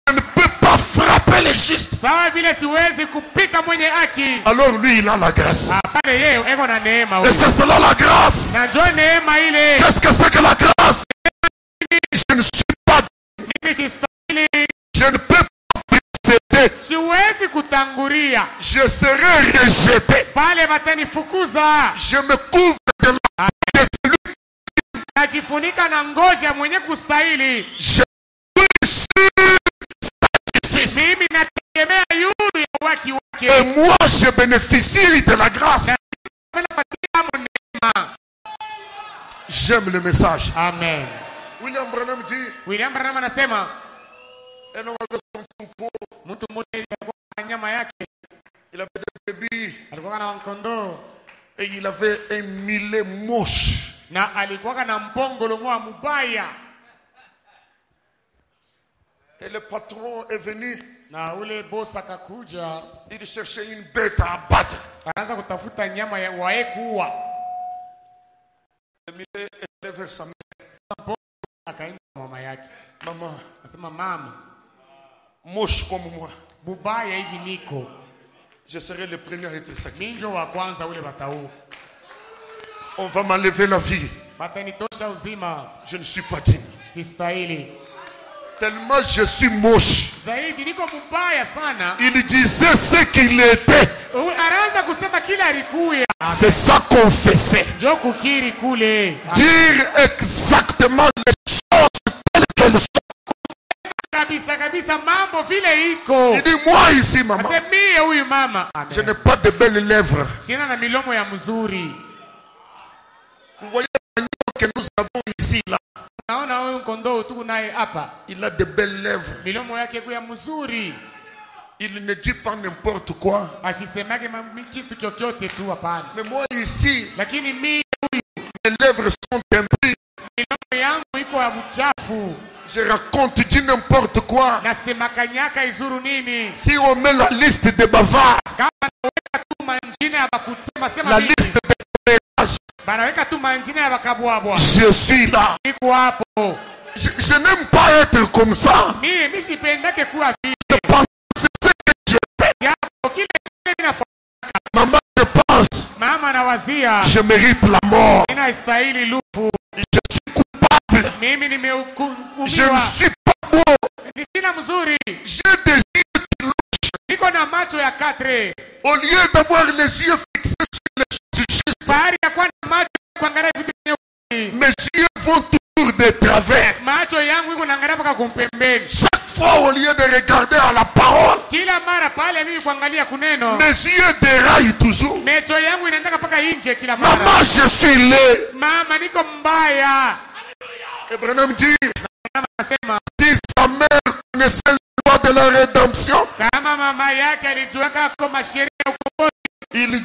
Je ne peux pas frapper les justes. Sawa vile siwezi kupika mwenye haki, Alors lui, il a la grâce. pale yeye eko na neema Et huyu. c'est cela la grâce. Na njoo neema ile. Qu'est-ce que c'est que la grâce? Je ne suis pas, Mimi sistahili, je ne peux pas précéder. siwezi kutangulia, Je serai rejeté. pale watanifukuza. Je me couvre de la peau de celui. Najifunika na ngozi ya mwenye kustahili. Je suis sur sa justice. Mimi nategemea yulu ya waki wake. Et moi, je bénéficie de la grâce. Napatia neema. J'aime le message. Amen. William Branham dit, William Branham anasema un homme avait son troupeau. mtu mmoja alikuwa na nyama yake, Il avait des brebis alikuwa na kondoo et il avait un mulet moche. na alikuwa na mpongolo mwa mubaya, Et le patron est venu. na ule boss akakuja, Il cherchait une bête à abattre. anaanza kutafuta nyama ya wae kuua. Le mulet est allé vers sa mère. Akaenda kwa mama yake, Maman, akasema mama, moche comme moi, bubaya hivi niko je serai le premier à être sacrifié. minjo wa kwanza ule batau On va m'enlever la vie. batanitosha uzima, Je ne suis pas digne. sistahili Tellement je suis moche. zaidi, niko mubaya sana. Il disait ce qu'il était. Anaanza kusema kila alikuya, C'est ça qu'on faisait. njo kukiri kule, Dire exactement les choses telles qu'elles sont. kabisa kabisa mambo vile iko. Il dit, moi ici, maman, Asemie huyu mama, je n'ai pas de belles lèvres. sina na milomo ya mzuri. Vous voyez l'agneau que nous avons ici, là. Naona huyu kondoo tuko naye hapa, Il a de belles lèvres. milomo yake iko ya mzuri, Il ne dit pas n'importe quoi. asisemage kitu kyokyote tu, hapana. Mais moi ici, Lakini mimi mes lèvres sont impies. milomo yangu iko ya mchafu. Je raconte du n'importe quoi. Nasema kanyaka izuru nini? Si on met la liste des bavards, Kama naweka tu manjina ya bakusema sema la nini? liste des comérages, Banaweka tu manjina ya bakabwabwa. je suis là. Niko hapo. Je n'aime pas être comme ça. Mimi sipendake kuwa vile. C'est ce que je fais. Japo kile ninafanya. Maman, je pense, Mama nawazia. je mérite la mort. Ninastahili lufu. Je suis coupable. Mimi Je ne nimehukumiwa. suis pas beau. Ni sina mzuri. J'ai des yeux qui louchent. Niko na macho ya katre. Au lieu d'avoir les yeux fixés sur les choses justes, Bahari ya kuwa na macho ya kuangalia vitu vyenye. mes yeux vont toujours de travers. Macho yangu iko naangalia mpaka kumpembeni. Chaque fois, au lieu de regarder à la parole, Kila mara pale mimi kuangalia kuneno. mes yeux déraillent toujours. Macho yangu inaendaka mpaka nje kila mara. Maman, je suis laid. Mama niko mbaya. Et Branham dit, Anasema si sa mère connaissait la loi de la rédemption, kama mama yake alijuaka kwa sheria ya ukombozi, elle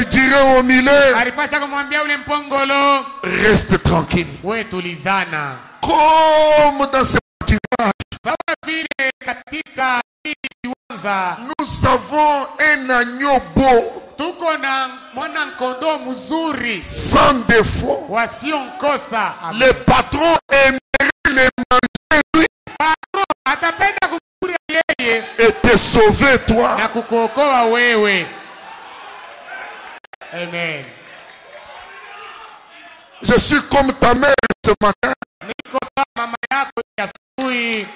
dirait au milieu, alipasha kumwambia ule mpongolo, reste tranquille. wewe tulizana. Comme dans ce pâturage, Sawa vile katika hii kiwanja nous avons un agneau beau, tuko na mwana kondoo mzuri sans défaut. wasionkosa. Le patron aimerait le manger, lui, Patro atapenda kukuria yeye et te sauver, toi. na kukuokoa wewe. Amen. Je suis comme ta mère ce matin. Niko sawa mama yako ya asubuhi,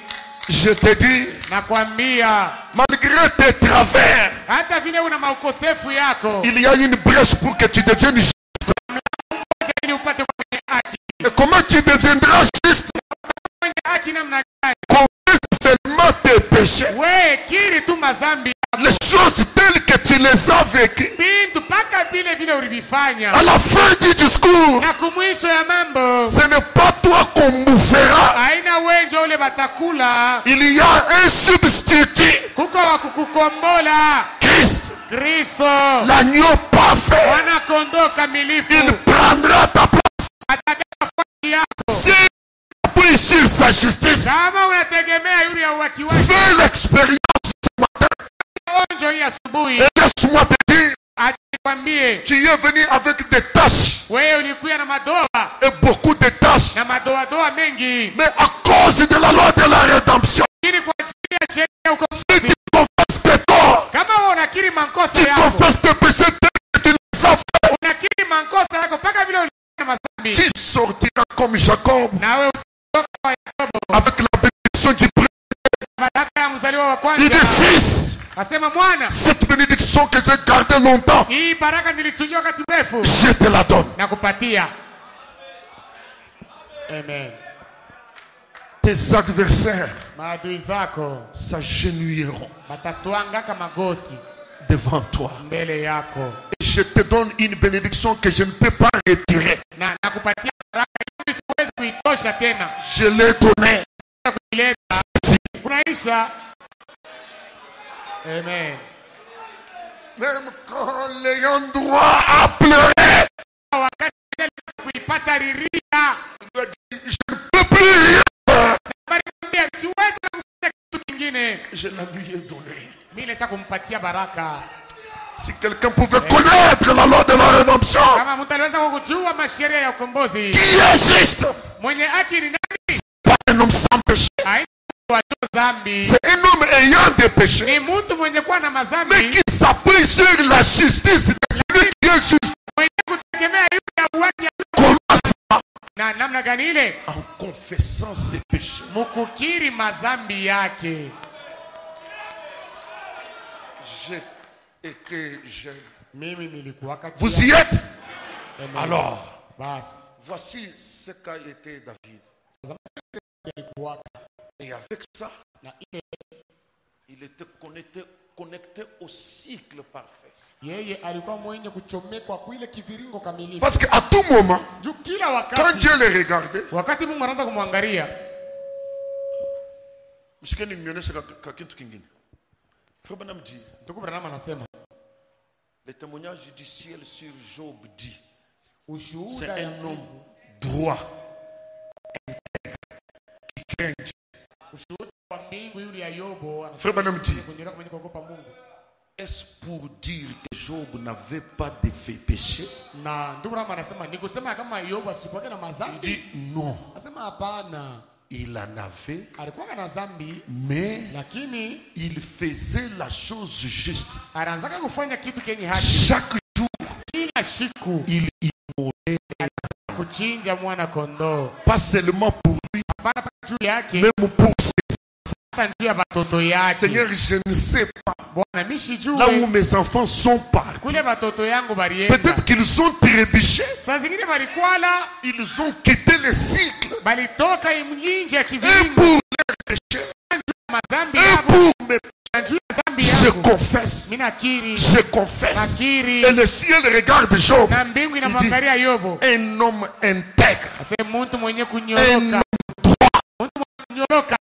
Je te dis, nakwambia malgré tes travers, hata vile una maukosefu yako il y a une brèche pour que tu deviennes juste. ili upate kwenye haki. Et comment tu deviendras juste? Kwenye haki namna gani? Confesse seulement tes péchés. We kiri tu mazambi Les choses telles que tu les as vécues. bintu paka vile vile ulivifanya, À la fin du discours, na kumwisho ya mambo ce n'est pas toi qu'on bouffera. haina wenjo ule batakula. Il y a un substitut, Kuko wa kukukombola, Christ, Kristo l'agneau parfait. mwana kondoo kamilifu. Il prendra ta place. Atabeba fasi yako. Si tu appuies sur sa justice, Kama unategemea yule ya uwaki wake, fais l'expérience ce matin. onjo hii asubuhi Et laisse-moi te dire, atikwambie tu es venu avec des tâches wewe ulikuwa na madoa et beaucoup de tâches. na madoadoa mengi, Mais à cause de la loi de la rédemption, ili kwa ajili ya sheria ya si ukombozi, tu confesses tes torts, kama wewe unakiri makosa tu yako, confesses tes péchés tels que tu les as faits, unakiri makosa yako mpaka vile ulifanya mazambi, tu sortiras comme Jacob na wewe utatoka kwa Yakobo avec la bénédiction du premier. baraka ya mzaliwa wa Il dit, kwanza. fils, Asema mwana, cette bénédiction que j'ai gardée longtemps, hii baraka nilichunjia wakati mrefu je te la donne. na kupatia. Amen. Tes adversaires Maadui zako s'agenouilleront batatwangaka magoti devant toi. mbele yako, Et je te donne une bénédiction que je ne peux pas retirer. na nakupatia baraka ili siwezi kuitosha tena. Je l'ai donnée. Kuileta kunaisha. Amen. Même quand l'ayant droit à pleurer, Wakati kuipata riria, je ne peux plus rien faire. bali siwezi kufanya kitu kingine. Je la lui ai donnée. Mimi nesa kumpatia baraka. Si quelqu'un pouvait connaître la loi de la rédemption, Kama mtu aliweza kujua masheria ya ukombozi, qui est juste, mwenye haki ni nani? pas un homme sans péché. Haina watu dhambi, C'est un homme ayant des péchés, ni mtu mwenye kuwa na mais madhambi, qui s'appuie sur la justice de celui qui est juste. mwenye kutegemea yule ya uwaki. Comment ça? Na namna gani ile? En confessant ses péchés. Mukukiri madhambi yake. J'ai été jeune. Mimi nilikuwa kati. Vous y êtes? Amen. Alors, Basi voici ce qu'a été David. nilikuwa Et avec ça, na ile il était connecté au cycle parfait. yeye alikuwa mwenye kuchomekwa kwa ile kiviringo kamilifu. Parce qu'à tout moment, Juu kila quand wakati, Dieu les regardait, wakati Mungu anaanza kumwangalia, mshikeni nionyeshe kitu kingine. Frère Branham dit, ndugu Branham anasema le témoignage du ciel sur Job dit, c'est ushuhuda ya un homme droit, intègre, qui craint Dieu. Ushuhuda wa mbingu yule ya Yobu Frère Branham dit, kuendelea kwenye kuogopa Mungu. est-ce pour dire que Job n'avait pas de péché? Na ndugu Branham anasema ni kusema kama Yobu asikuwa na Il mazambi. dit non. Anasema hapana. Il en avait, Alikuwa na dhambi mais lakini il faisait la chose juste. anaanza kufanya kitu kenye haki. Chaque jour, Kila siku il immolait, kuchinja mwana kondoo. pas seulement pour lui, Hapana pa juu yake, même pour ses. hata juu ya watoto yake. Seigneur, je ne sais pas. Bwana mishijue Là où mes enfants sont partis, kule watoto yangu balienda. peut-être qu'ils ont trébuché, Saa zingine balikwala, ils ont quitté le cycle. balitoka nje ya Et kivingo. pour leurs péchés, Mazambi et yabo, pour mes na juu ya zambi je yangu. confesse, Mimi nakiri, je confesse. nakiri. Et le ciel regarde Job. Na mbingu inamwangalia Yobu. Un homme intègre, Ase mtu mwenye un kunyoroka. homme Mtu mwenye kunyoroka.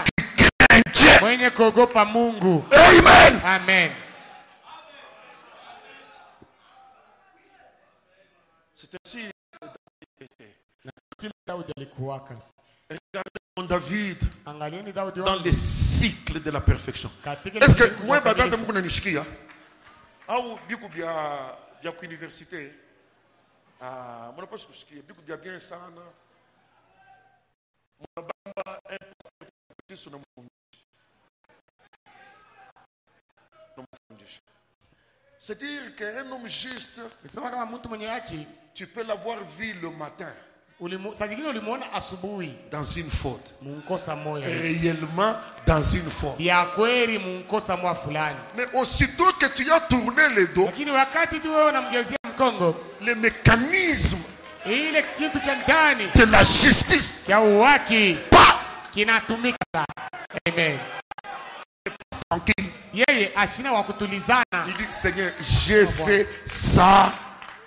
Dieu. Mwenye kuogopa Mungu. Amen. Amen. C'est ainsi que David était. Kila Daudi alikuwaka. Regardez mon David Angalieni Daudi dans wangu. le cycle de la perfection. Katika Est-ce que ile moi siku ya badata ukamilifu. mko nanishikia? Au biku bya ku université? Mnapaswa kushikia biku bya bien sana. Mnabamba un pasteur petit na mfundisha. C'est-à-dire qu'un homme juste, Nikisema kama mtu mwenye haki, tu peux l'avoir vu le matin saa zingine ulimuona asubuhi dans une faute. munkosa moya. Réellement dans une faute. Ya kweli munkosa mwa fulani. Mais aussitôt que tu as tourné le dos, Lakini wakati tu wewe unamgeuzia mkongo, le mécanisme ile kitu cha ndani de la justice, cha uwaki pas kinatumika sasa. Amen. tranquille. Yeye ashina wa kutulizana. Il dit, Seigneur, j'ai fait ça,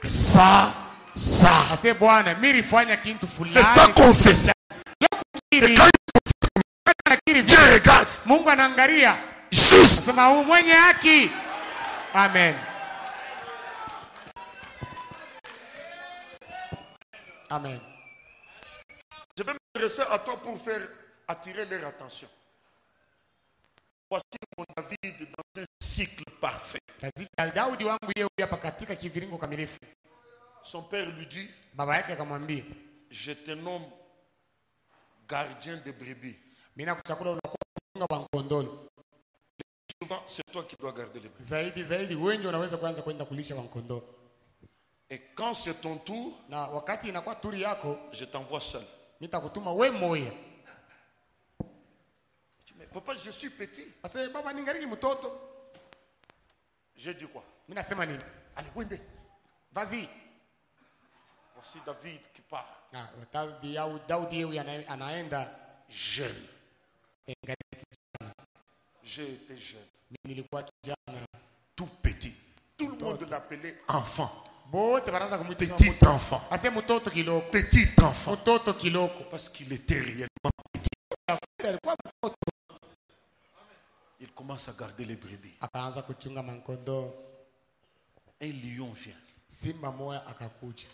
ça, ça. Ase Bwana, mimi nilifanya kitu C'est ça fulani. qu'on fait ça. Et quand Dieu regarde, Mungu anaangalia. juste, Sema huyu mwenye haki. Amen. Amen. je vais m'adresser à toi pour faire attirer leur attention. Voici mon David dans un cycle parfait. Katika Daudi wangu yeye hapa katika kiviringo kamilifu. Son père lui dit, Baba yake akamwambia, je te nomme gardien de brebis. mimi nakuchakula unakuwa mchunga wa kondoo. Souvent, c'est toi qui dois garder les brebis. Zaidi wengi unaweza kuanza kwenda kulisha wa kondoo. Et quand c'est ton tour, Na wakati inakuwa turi yako, je t'envoie seul. nitakutuma wewe moya. Mais papa, je suis petit. Asa baba ningali mtoto. J'ai dit quoi? Mimi nasema nini? Allez, Wende. Vas-y. Voici David qui part. Daudi yeye anaenda. Jeune. J'ai été jeune. Mimi nilikuwa kijana. Tout petit. Tout le monde l'appelait enfant. Bote baraza kumuita Petit enfant. ase mtoto kiloko. Petit enfant. Mtoto kiloko. Parce qu'il était réellement petit. Alikuwa mtoto. Il commence à garder les brebis. Akaanza kuchunga mankondoo. Un lion vient. Simba moya akakuja.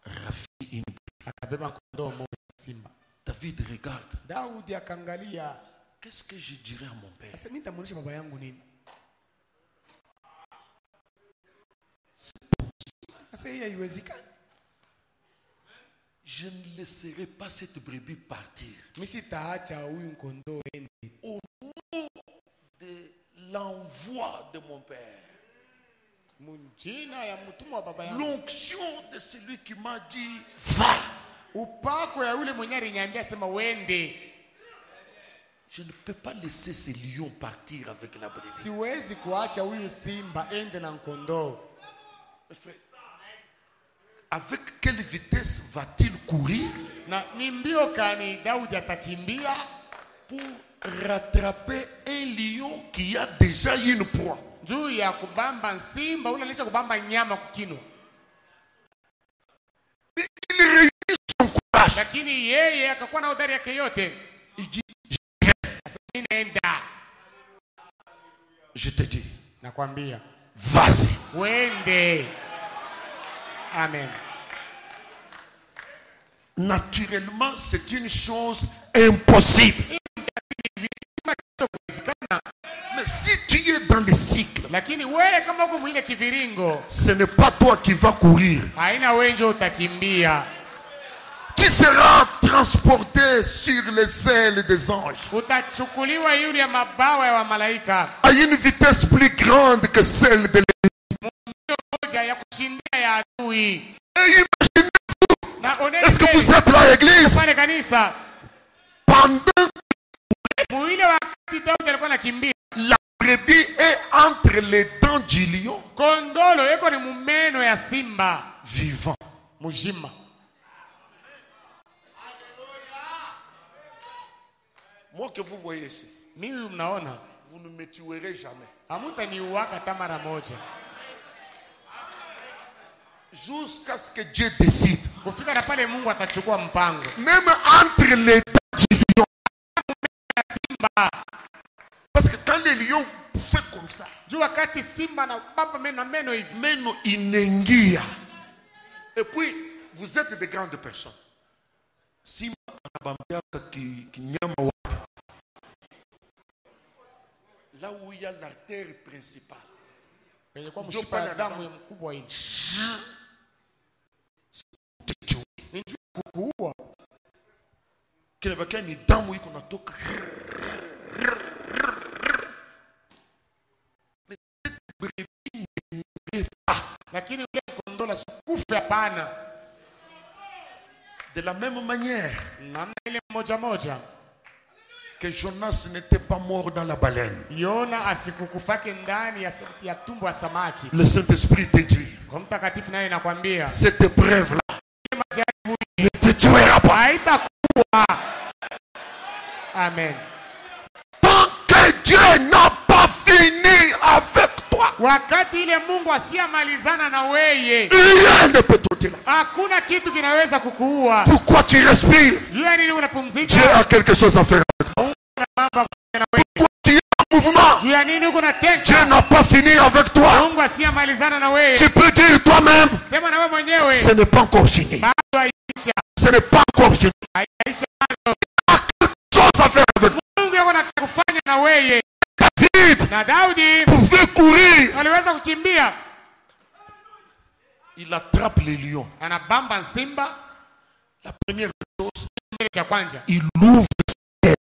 Rafale une brebis. Akabeba kondoo moja simba. David regarde. Daudi akaangalia. Qu'est-ce que je dirais à mon père? Asa mimi nitamuonesha baba yangu nini? Asa hii haiwezekani. Je ne laisserai pas cette brebis partir. Mimi sitaacha huyu kondoo ende. Au nom de l'envoi de mon père. Munjina ya mtumwa wa baba yangu. L'onction de celui qui m'a dit va. Upako ya yule mwenye aliniambia sema wende. Je ne peux pas laisser ce lion partir avec la brebis. Siwezi kuacha huyu simba ende na kondoo. Frère, avec quelle vitesse va-t-il courir Na ni mbio kani Daudi atakimbia pour rattraper un lion qui a déjà une proie? juu ya kubamba simba ule alisha kubamba nyama kukinwa. Il réunit son courage. Lakini yeye akakuwa na udari yake yote. Il dit, Nenda. je te dis, Nakwambia. vas-y. Wende. Amen. Naturellement, c'est une chose impossible. Lakini wewe kama uko mwile kiviringo, ce n'est pas toi qui vas courir. haina wewe ndio utakimbia. Tu seras transporté sur les ailes des anges. Utachukuliwa yule ya mabawa ya malaika. À une vitesse plus grande que celle de l'ennemi. Moja ya kushindia ya adui. Et imaginez-vous. Na Est-ce que vous êtes là, église? Pale kanisa. Pendant Mwile wakati Daudi alikuwa anakimbia. la brebis est entre les dents du lion. Kondolo yeko ni mumeno ya simba. Vivant. Mujima. Moi que vous voyez ici, Mimi mnaona, vous ne me tuerez jamais. hamuta ni uwaka tamara moja. Jusqu'à ce que Dieu décide. Kufika na pale Mungu atachukua mpango. Même entre les dents du lion. Parce que quand les lions font comme ça, Juu wakati simba na baba meno hivi. meno inengia. Et puis, vous êtes de grandes personnes. Simba anabambiaka kinyama wapi. Là où il y a l'artère principale. Kwenye kwa mshipa ya damu ya mkubwa hivi. Ni njuu kukuua. Kile bakia ni damu iko natoka. Mais cette brebis n'est pas. Lakini ule kondola sikufe hapana. De la même manière Namna ile moja que Jonas n'était pas mort dans la baleine. Yona asikukufake ndani ya tumbo ya samaki. Le Saint-Esprit te dit, Kwa mtakatifu naye nakwambia, cette épreuve-là ne te tuera pas. haitakuwa. Amen. Tant que Dieu n'a pas fini avec toi, Wakati ile Mungu asiyamalizana na weye, rien ne peut t'ôter la vie. hakuna kitu kinaweza kukuua. Pourquoi tu respires? Juu ya nini Dieu unapumzika? a quelque chose à faire avec toi. Mungu ana mambo ya kufanya na wewe. Pourquoi tu es en mouvement? Juu ya nini uko na Dieu tenka? n'a pas fini avec toi. Mungu asiyamalizana na wewe. Tu peux dire toi-même, Sema na wewe mwenyewe. ce n'est pas encore fini. Bado haiisha. Ce n'est pas encore fini. Haiisha. Il y a quelque chose à faire avec toi. Mungu yuko na kufanya na wewe. David Na Daudi pouvait courir. aliweza kukimbia. Il attrape les lions. Anabamba simba. La première chose, Mbele ya kwanza. il ouvre.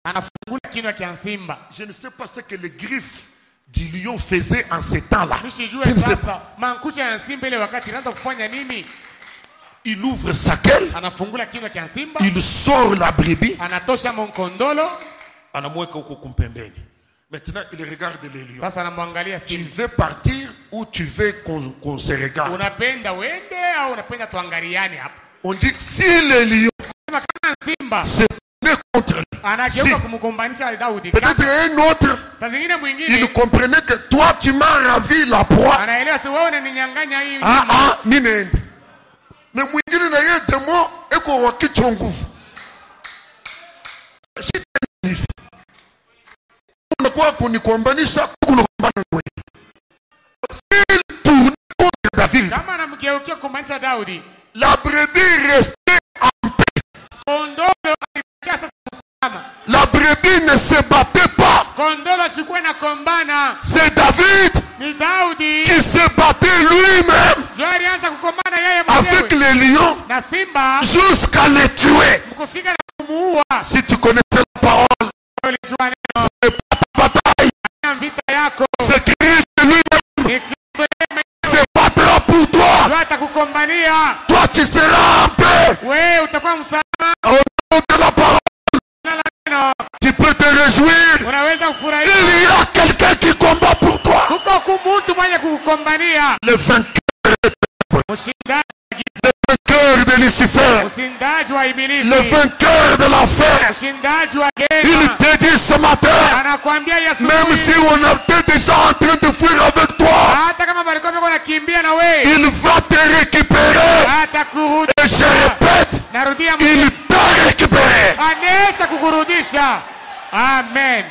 Anafungula kinywa cha simba. Je ne sais pas ce que les griffes du lion faisaient en ces temps-là. Mishijue Je ne sais pas. sasa mankucha ya simba ile wakati anaanza kufanya nini? Il ouvre sa gueule. Anafungula kinywa cha simba. Il sort la brebis. Anatosha monkondolo. Anamweka huko kumpembeni. Maintenant, il regarde les lions. Sasa anamwangalia Tu simba. veux partir ou tu veux qu'on se regarde? Unapenda uende au unapenda tuangaliane hapa? On dit que si les lions Kama simba se prenaient contre lui, anageuka si, kumgombanisha Daudi. peut-être un autre, Saa zingine il mwingine comprenait que toi, tu m'as ravi la proie. anaelewa si wewe unaninyang'anya hii. Minende. Mais mwingine na yeye demo eko wakichwa nguvu. Unakuwa kunikombanisha kunombana wewe. S'il tourne contre David, Kama anamgeukia kumaanisha Daudi, la brebis restait en paix. kondolo alikia sasa kusimama. La brebis ne se battait pas. Kondolo sikuwa na kombana. C'est David Ni Daudi qui se battait lui-même ndio alianza kukombana yeye avec mwenyewe les lions na simba jusqu'à les tuer. mkufika na kumuua. Si tu connaissais la parole, Ulijua neno ce n'est pas ta bataille. na vita yako C'est Christ lui-même ni Kristo yeye qui se battra pour toi. ndio atakukombania. Toi, tu seras en paix. Wewe utakuwa msalama Au nom de la parole, na neno. tu peux te réjouir. Unaweza kufurahia. Il y a quelqu'un qui combat pour toi. Kuko mtu mwenye kukukombania. Le vainqueur, Mshindaji, le vainqueur de Lucifer, mshindaji wa ibilisi. le vainqueur de l'enfer. Mshindaji wa Il gema. te dit ce matin, Anakuambia Yesu. même si on était déjà en train de fuir avec toi, hata kama walikuwa wanakimbia na wewe, il va te récupérer. atakurudisha. Et je répète, Narudia, il t'a récupéré. anaweza kukurudisha. Amen.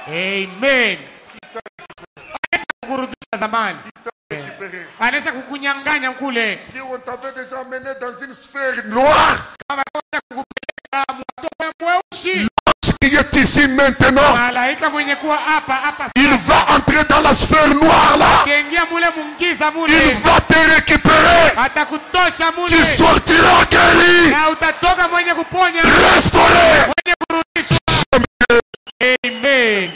Amen. Anaweza kukurudisha zamani. Anaweza kukunyang'anya kule. Si on t'avait déjà amené dans une sphère noire, Kama anaweza kukupeleka moto mweusi. qui est ici maintenant. malaika mwenye kuwa hapa Il va entrer dans la sphère noire là. akiingia mule mungiza mule Il va te récupérer. atakutosha Tu mule sortiras guéri, na utatoka mwenye kuponya restauré. mwenye kurudishwa. Amen.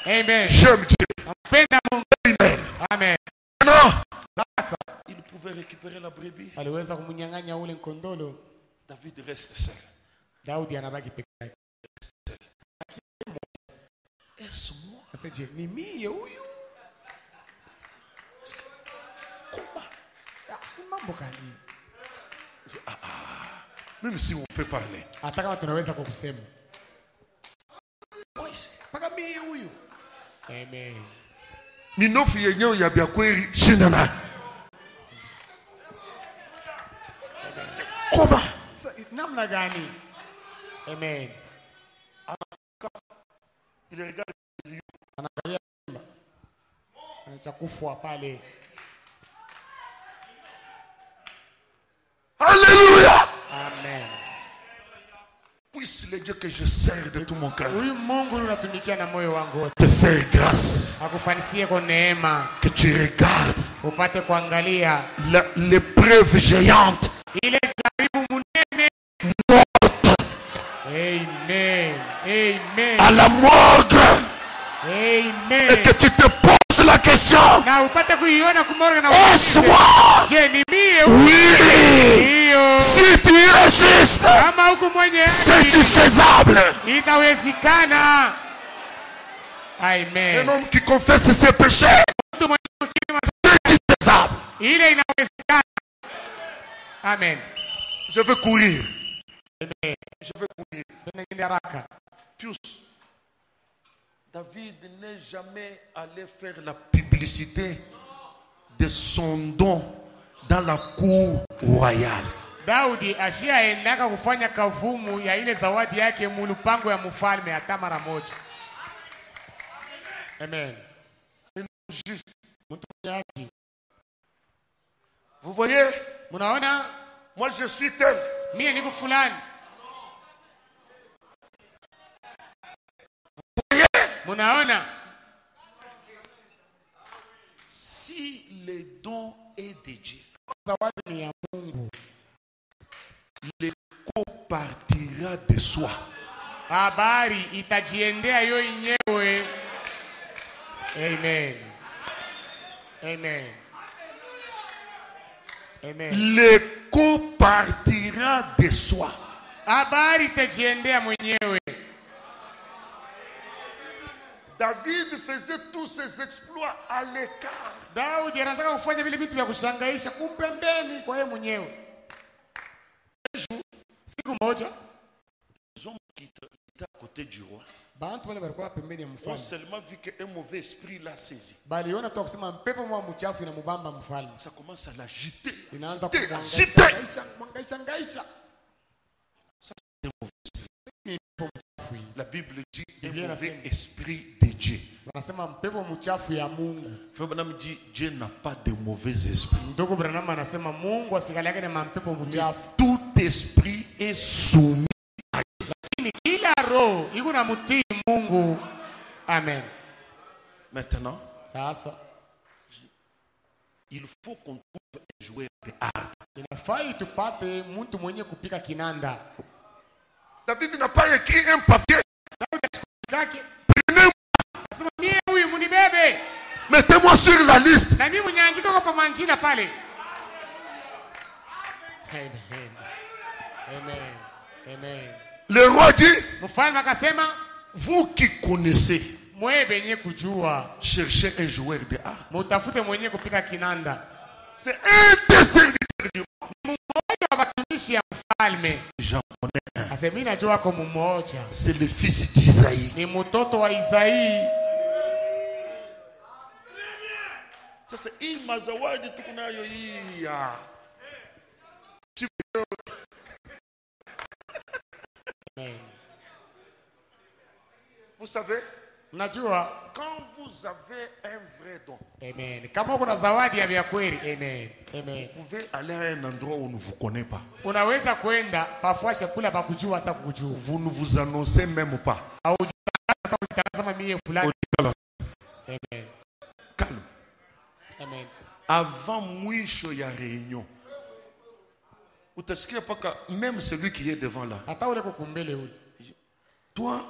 Amen. J'aime Dieu. Nampenda Mungu. Amen. Amen. Non. Sasa Il pouvait récupérer la brebis. aliweza kumnyang'anya ule nkondolo. David reste seul. Daudi anabaki peke yake. Est-ce moi? Sasa je, ni mie huyu? Comment? Ni mambo gani? Même si on peut parler. Hata kama tunaweza kukusema. Paka mie huyu. Amen. Minofu yenyewe ya biakweri shinana. Comment? Namna gani? Amen. Il regarde. Anaangalia simba. Anachakufwa pale. Alléluia. Amen. Puisse le Dieu que je sers de tout mon cœur Huyu Mungu unatumikia na moyo wangu wote. te faire grâce. Akufanisie kwa neema. Que tu regardes Upate kuangalia l'épreuve géante. ile jaribu munene. Amen. Amen. À la morgue. Amen. Et que tu te poses la question. Na upate kuiona kumorga na Est-ce moi? je ni mie Oui. hiyo. Si tu es juste, Kama huku mwenye c'est faisable. itawezekana. Un Amen. homme qui confesse ses péchés, Mtu mwenye kukiri c'est faisable. ile inawezekana. Amen. Je veux courir. Amen. Je veux courir. Tunaenda haraka. Pius, David n'est jamais allé faire la publicité de son don dans la cour royale. Daudi ashiaendaka kufanya kavumu ya ile zawadi yake mulupango ya mfalme hata mara moja. Amen. Juste. Mtu yake. Vous voyez, Munaona? moi je suis tel. Mie niko fulani. Munaona? Si le don est de Dieu, Zawadi ni ya Mungu. l'écho partira de soi. Habari itajiendea yo yenyewe. Amen. Amen. Amen. L'écho partira de soi. Habari itajiendea mwenyewe. David faisait tous ses exploits à l'écart. Daudi anataka kufanya vile vitu vya kushangaisha kumpembeni kwa yeye mwenyewe. Siku moja Les hommes qui étaient à côté du roi bantu wale walikuwa pembeni ya ont mfalme. seulement vu qu'un mauvais esprit l'a saisi. Baliona tu kusema mpepo mwa mchafu inambamba mfalme. Ça commence à l'agiter. Inaanza Agiter. kumwangaisha. Un mauvais esprit. Ni mpepo mchafu. La Bible dit un Biblia mauvais inasema. esprit de Dieu. Wanasema mpepo mchafu ya Mungu. Frère Branham dit Dieu n'a pas de mauvais esprit. Ndugu Branham anasema Mungu asikali yake ni mampepo mchafu. Tout esprit est soumis. Lakini kila roho iko na mtii Mungu. Amen. Maintenant, Sasa il faut qu'on trouve un joueur de harpe. inafai tupate mtu mwenye kupika kinanda. David n'a pas écrit un papier. Dake Prenez-moi, nasema mie huyu munibebe. mettez-moi sur la liste. Na mimi mnyanjika kwa pamanjina pale. Amen. Amen. Amen. Le roi dit, Mfalme akasema vous qui connaissez, mwe benye kujua cherchez un joueur de harpe. mutafute mwenye kupika kinanda. C'est un des serviteurs du roi. Mmoja wa watumishi ya mfalme. J'en connais un. Asema mimi najua kwa mmoja. C'est le fils d'Isaïe. Ni mtoto wa Isaii. Sasa hii mazawadi tukunayo hii ya Amen. vous savez, Unajua? Quand vous avez un vrai don, Amen. Kama kuna zawadi ya kweli, amen. Amen. vous pouvez aller à un endroit où on ne vous connaît pas. Unaweza kwenda pafuasha kula bakujua hata kukujua. Vous ne vous annoncez même pas. Au hata kutazama mie fulani. Amen. Calme. Amen. Avant mwisho ya réunion, utasikia paka même celui qui est devant là. Hata ule kukumbele ule. Toi,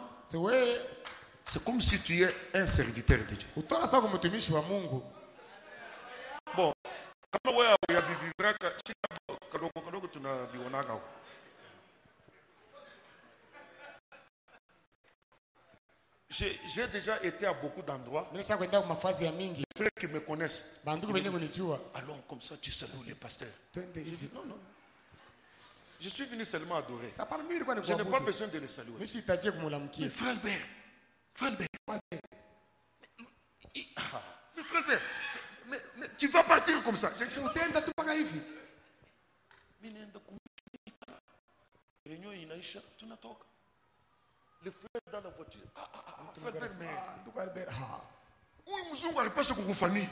c'est comme si tu es un serviteur de Dieu. Utona sasa kumtumishi wa Mungu. Bon, kama wewe uyaviviraka kadogo tunabionaga. J'ai déjà été à beaucoup d'endroits. Les frères qui me connaissent. Alors comme ça tu salues les pasteurs. Non, non. Je suis venu seulement adorer. Je n'ai pas besoin de les saluer. Mais frère Albert, mais frère Albert, mais tu vas partir comme ça. Réunion inaisha, tunatoka. Les frères dans la voiture. Frère Albert, mais oui, mzungu alipaswa kukufanyia.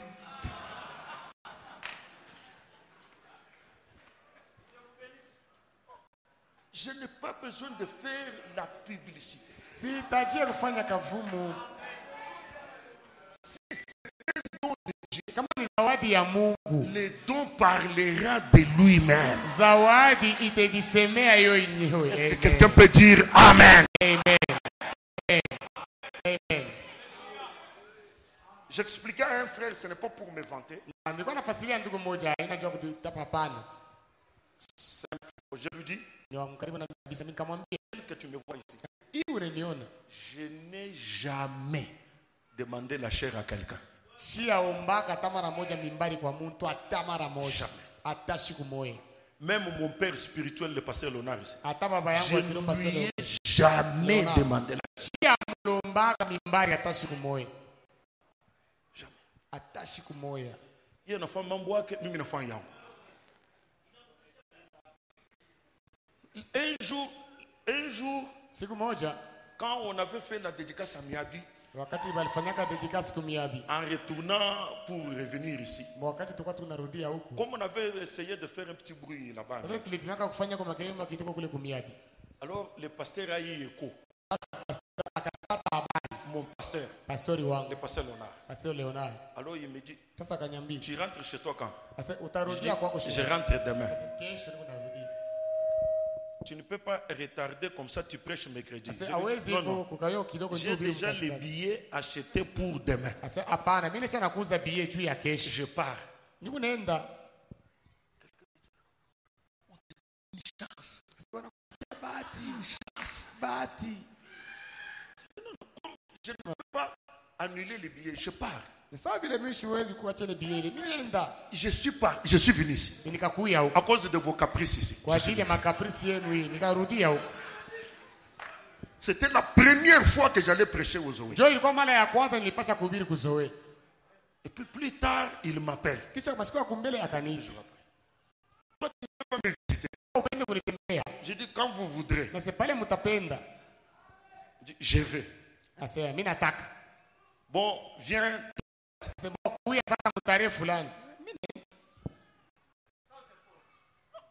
Je n'ai pas besoin de faire la publicité. Si tajia kufanya kavumu. Si c'est un don de Dieu, kama ni zawadi ya Mungu, le don parlera de lui-même. Zawadi itajisemea yeye yenyewe. Est-ce que quelqu'un peut dire amen? Amen. Amen. J'expliquais à un frère, ce n'est pas pour me vanter. Nilikuwa nafasiria ndugu mmoja, inajua kutapa hapana. Je lui dis que tu me vois ici. Je n'ai jamais demandé la chair à quelqu'un. Même mon père spirituel, le pasteur Léonard ici. Je ne lui ai jamais demandé la chair. Jamais. Il y a une femme qui m'a fait un jour, quand on avait fait la dédicace à Miabi, en retournant pour revenir ici, comme on avait essayé de faire un petit bruit là-bas, alors le pasteur a eu écho. Mon pasteur, le pasteur Léonard. Alors il me dit, tu rentres chez toi quand? Je rentre demain. Tu ne peux pas retarder comme ça, tu prêches mercredi. Non, non. J'ai déjà les billets achetés pour demain. Je pars. Une chance. Je ne peux pas annuler les billets, je pars. Je suis venu ici à cause de vos caprices ici. C'était la première fois que j'allais prêcher aux Zoé. Et puis plus tard, il m'appelle. Toi, tu ne peux pas me visiter. J'ai dit quand vous voudrez. Je vais. Bon, viens.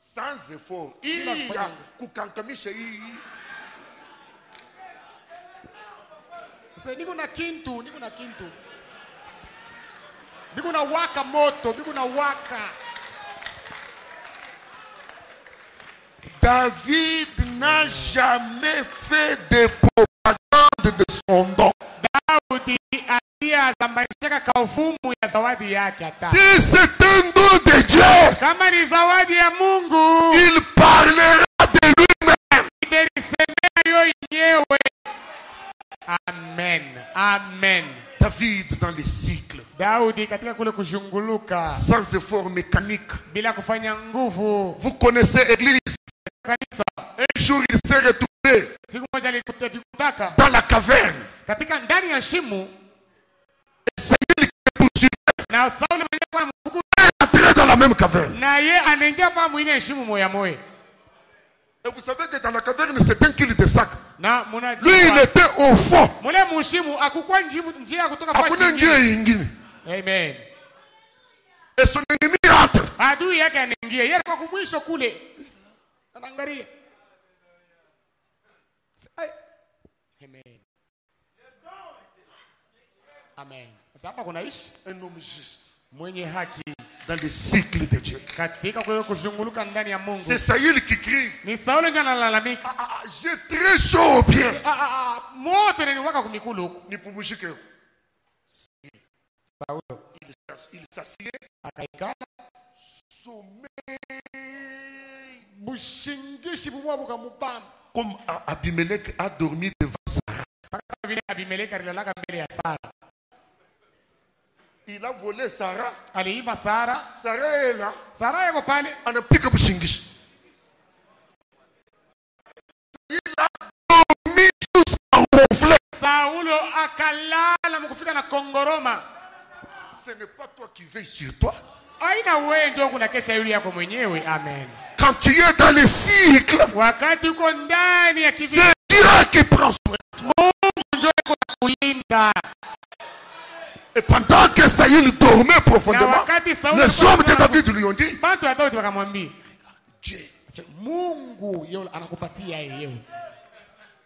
Sans effort. David n'a jamais fait de propagande de son don. Si c'est un don de Dieu, il parlera de lui-même. Amen. Amen. David dans les cycles, sans effort mécanique. Vous connaissez l'église. Un jour il s'est retrouvé dans la caverne. Saül qui le poursuivait est entré dans la même caverne. Et vous savez que dans la caverne, c'est un kilo de sac. Na Lui, il était au fond. mule mushimu akukua njia kutoka kwa Hakuna njia nyingine. Amen. Et son ennemi entre. Adui yake anaingia. Yeye kwa kumwisho kule. Anaangalia. Amen. Amen. Sasa hapa kuna ishi Un homme juste. mwenye haki Dans le cycle de Dieu. katika kwa kuzunguluka ndani ya Mungu. C'est Saül qui crie. Ni Saulo ndiye analalamika. J'ai très chaud au pied. Moto unaniwaka kumikulu huko. Nipumzike. Saulo Il s'assied. akaikala Sommeil. bushingishi bumwabu kamubamba. Comme Abimelech a dormi devant Sarah. Paka vile Abimeleki alilala mbele ya Sara. Il a volé Sarah. Aliiba Sara. Sarah est là. Sara yuko pale. Anapika bushingishi. Il a dormi jusqu'à ronfler. Saulo akalala mkufika na kongoroma. Ce n'est pas toi qui veilles sur toi. Aina wewe ndio kuna kesha yule yako mwenyewe. Amen. Quand tu es dans le cycle, Wakati uko ndani ya kivili, c'est Dieu qui prend soin de toi. Mungu ndio yuko kulinda. Et pendant que Saül dormait Na profondément, wakati Saulo les hommes de David lui ont dit, watu wa Daudi wakamwambia, Dieu, Mungu yeye anakupatia yeye.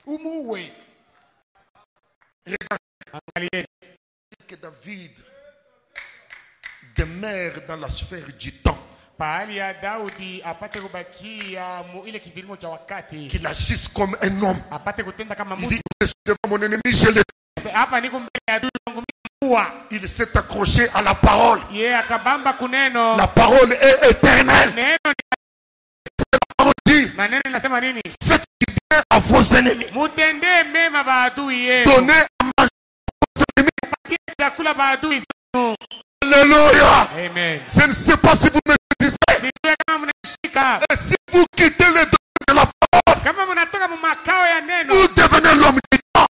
Umuwe. Angalia que David demeure dans la sphère du temps, pahali ya Daudi apate kubakia ile kivilimo cha wakati, qu'il agisse comme un homme. apate kutenda kama Il mtu. dit, je suis devant mon ennemi, je l'ai. Hapa niko mbele ya adui wangu mimi. Il s'est accroché à la parole. Yeye akabamba kuneno. La parole est éternelle. Neno La parole dit, na neno linasema nini? faites du bien à vos ennemis. Mutendee mema maadui yenu. Donnez à manger à vos ennemis. Patie chakula maadui zenu. Alléluia. Amen. Je ne sais pas si vous me saisissez. Sijui kama mnashika. Et si vous quittez les domaines de la parole, Kama mnatoka makao ya neno, vous devenez l'homme du temps.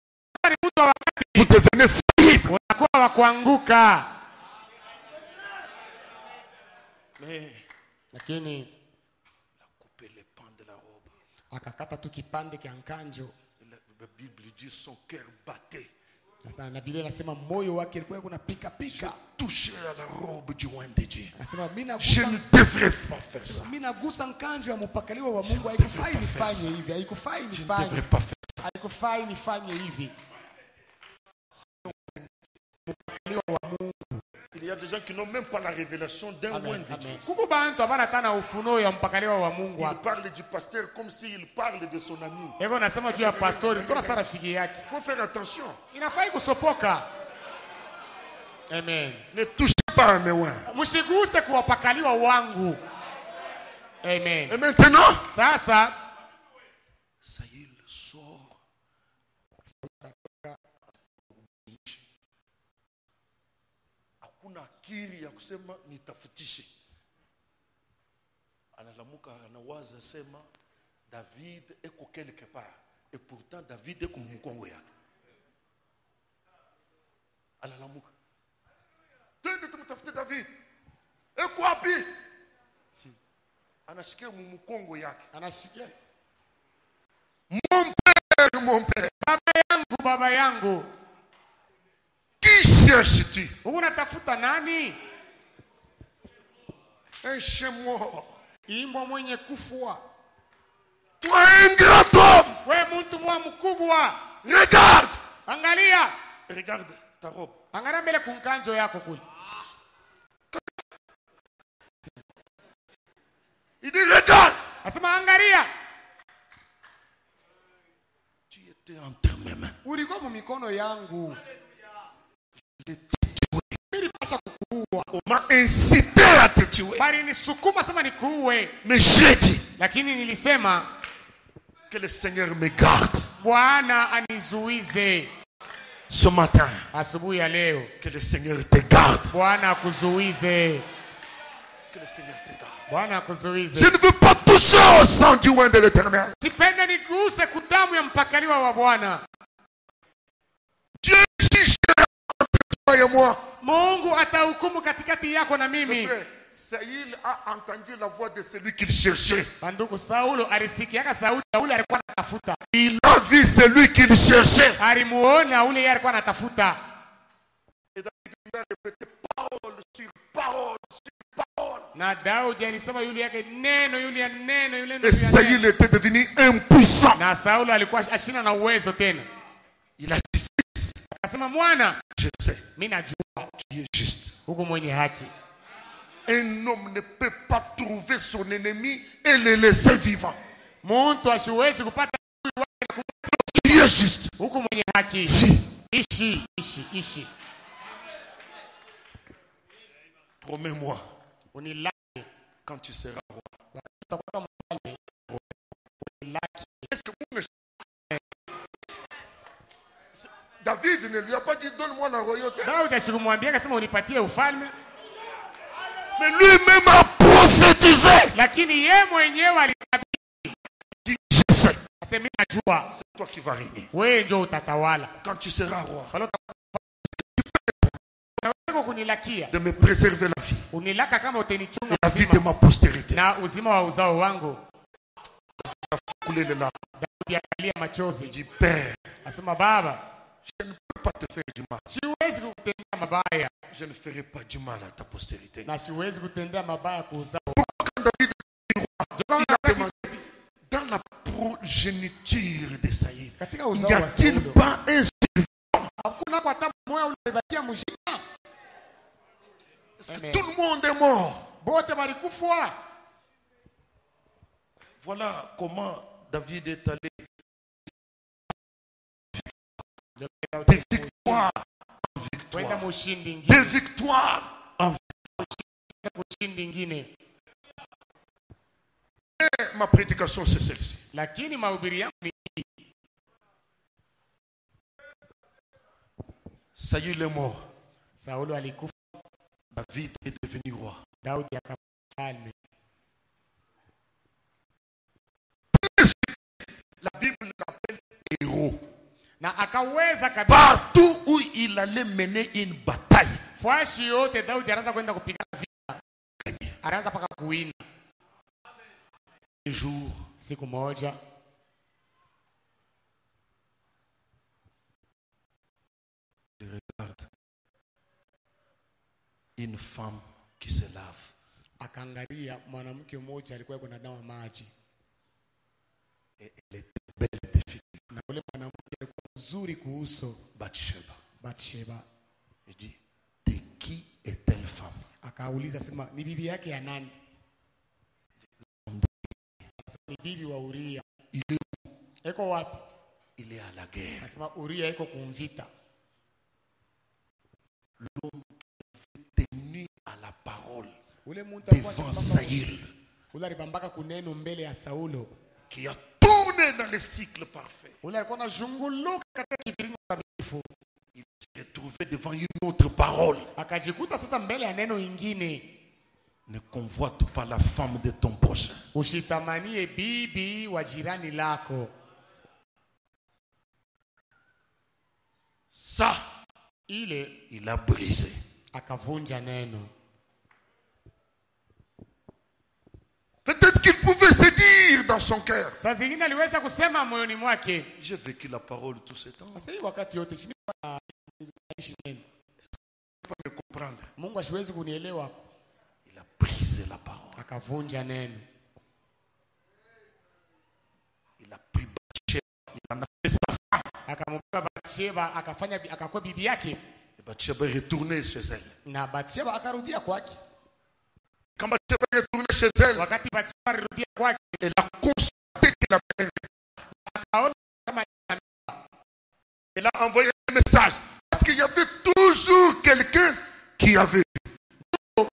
ni mtu wa wakati. Vous devenez faillible. Unakuwa wa kuanguka. Mais Lakini il a coupé les pans de la robe. akakata tu kipande kia nkanjo. La Bible dit son cœur battait. Na Biblia inasema moyo wake ulikuwa kuna pika pika. Touché à la robe du roi de Dieu. Anasema mimi Je nagusa, ne devrais pas faire ça. mimi nagusa nkanjo ya mpakaliwa wa Mungu. Haikufai nifanye hivi, haikufai Je ne nifanye, devrais pas faire ça. haikufai nifanye hivi. Mpakaliwa wa Mungu. Il y a des gens qui n'ont même pas la révélation d'un roi Amen. de Dieu. Amen. Kuko bantu abana tana ufunuo ya mpakaliwa wa Mungu. Il parle du pasteur comme s'il parle de son ami. Ego nasema juu ya pastori, kuna sana rafiki yake. Il faut faire attention. Inafai kusopoka. Amen. Ne touchez pas à mes oins. Mshiguse kuwapakaliwa wangu. Amen. Et maintenant, Sasa Saül sort. Hakuna akili ya kusema nitafutishe. Analamuka anawaza sema David eko quelque part. Et pourtant David eko mkongo yake. Analamuka. Twende tumtafute David. Eko wapi? Anashikia mkongo yake. anashikia Mon père, baba yangu. qui cherches-tu? Unatafuta nani? Un chien mort. Imbwa mwenye kufua. Toi, un grand homme. We mtu mwa mkubwa. Regarde. Angalia. Regarde ta robe. Angalia mbele kunkanjo yako kule. Il dit regarde. Asema angalia. Tu étais entre mes mains. Ulikuwa mu mikono yangu. Je t'ai tué. Nilipasha kukuua. On m'a incité à te tuer. Bali nisukuma sema nikuue. Mais j'ai dit Lakini nilisema que le Seigneur me garde. Bwana anizuize. Ce matin, Asubuhi ya leo que le Seigneur te garde. Bwana akuzuize. Que le Seigneur te garde. Bwana akuzuize. Je ne veux pas toucher au sang du roi de l'Éternel. Sipende niguse kutamu ya mpakaliwa wa Bwana. Dieu jugera entre toi et moi. Mungu atahukumu katikati yako na mimi. Frère, Saül a entendu la voix de celui qu'il cherchait. Banduku Saulo alisikiaka sauti ya ule alikuwa anatafuta. Il a vu celui qu'il cherchait. Alimuona ule yeye alikuwa anatafuta. Et David lui a répété parole sur parole sur parole. Na Daudi alisema yule yake neno yule ya neno yule neno. Et Saül était devenu impuissant. Na Saulo alikuwa ashina na uwezo tena. Il a dit fils, akasema mwana, je sais, mimi najua tu es juste. huko mwenye haki. Un homme ne peut pas trouver son ennemi et le laisser vivant. Muntu asiwezi kupata Tu es juste. huko mwenye haki. Si. Ishi. Promets-moi, Unilaki. quand tu seras roi. Utakuwa mfalme. Unilaki. Est-ce que vous me... David ne lui a pas dit donne-moi la royauté. Daudi asikumwambia akasema unipatie ufalme. Mais lui-même a prophétisé. Lakini yeye mwenyewe alitabiri. Je sais. Asema najua. C'est toi qui vas régner. Wewe ndio utatawala. Quand tu seras roi. Kunilakia. De me préserver la vie. Unilaka kama utanichunga la vie de ma postérité. Na uzima wa uzao wangu. Couler les larmes. Daudi akalia machozi. Il dit Père. Asema baba. Je ne peux pas te faire du mal. Siwezi kukutendea mabaya. Je ne ferai pas du mal à ta postérité. Na siwezi kutendea mabaya kwa uzao. Quand David est roi, il a demandé dans la progéniture de Saül, n'y a-t-il pas un survivant? Est-ce que tout le monde est mort? Voilà comment David est allé de victoire en victoire. De victoire en victoire. Ma prédication c'est celle-ci. Saül est mort. David est devenu roi. La Bible l'appelle héros. Partout où il allait mener une bataille, un jour, il regarde une femme qui se lave. Et elle était belle de figure. Bathsheba. Il dit, de qui est telle femme? Il est où? Il est à la guerre. L'homme qui avait tenu à la parole devant Saül, qui a tourné dans le cycle parfait, il s'est retrouvé devant une autre parole. Ne convoite pas la femme de ton prochain. Ça, il a brisé. Peut-être qu'il pouvait se dire dans son cœur, j'ai vécu la parole tout ce temps. Il ne peut pas me comprendre. Il a brisé la parole. Il a pris Bathsheba, il en a fait sa femme. Et Bathsheba est retournée chez elle. Quand Bathsheba est retournée chez elle, elle a constaté qu'il avait un rêve. Elle a envoyé un message. Parce qu'il y avait toujours quelqu'un qui avait vu.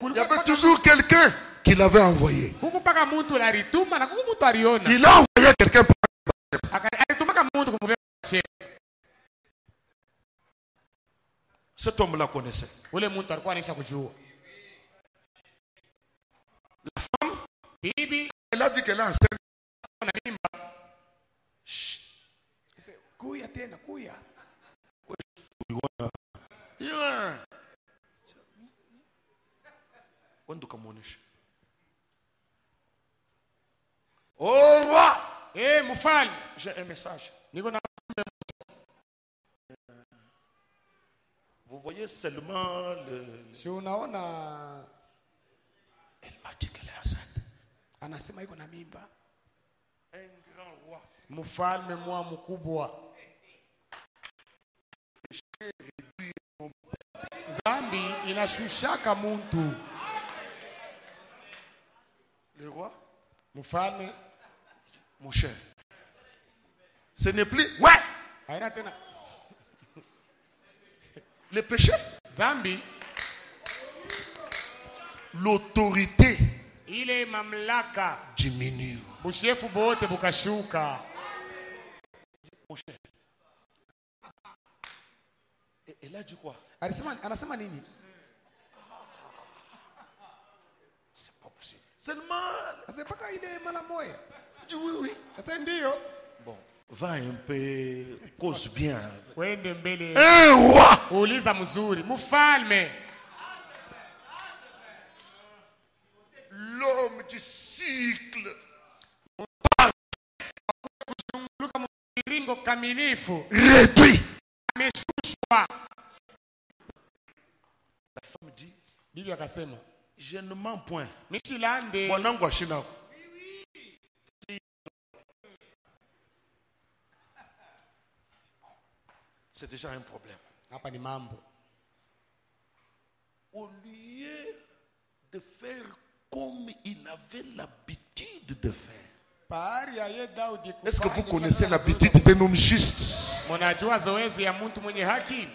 Il y avait toujours quelqu'un qui l'avait envoyé. Il a envoyé quelqu'un pour... Cet homme la connaissait. La femme, elle a vu qu'elle a enceinte. Oh roi, mfalme, j'ai un message. niko na Vous voyez seulement si unaona Elle m'a dit qu'elle est enceinte. anasema iko na mimba. Un grand roi. Mfalme mwa mkubwa. Zambi inashushaka muntu. Le roi, Mfalme, mon cher, ce n'est plus, ouais, haina tena. le péché, Zambi, l'autorité ile mamlaka, diminue. bushefu bote bukashuka. Mon cher. Et elle a dit quoi? Anasema nini? C'est pas possible. C'est le mal. Sasa paka ile mala moya. Je dis oui, oui. Sasa ndio. Bon, va un peu, cause bien. Wende mbele. Un roi. Uliza mzuri. Mfalme. L'homme du cycle. Luka mviringo kamilifu. Réduit. Ameshushwa. La femme dit, Bibi akasema, je ne mens point. Mishilande. Mwanangu ashina. C'est déjà un problème. Hapa ni mambo. Au lieu de faire comme il avait l'habitude de faire. Est-ce que vous connaissez l'habitude d'un homme juste? Mnajua zoezi ya mtu mwenye haki?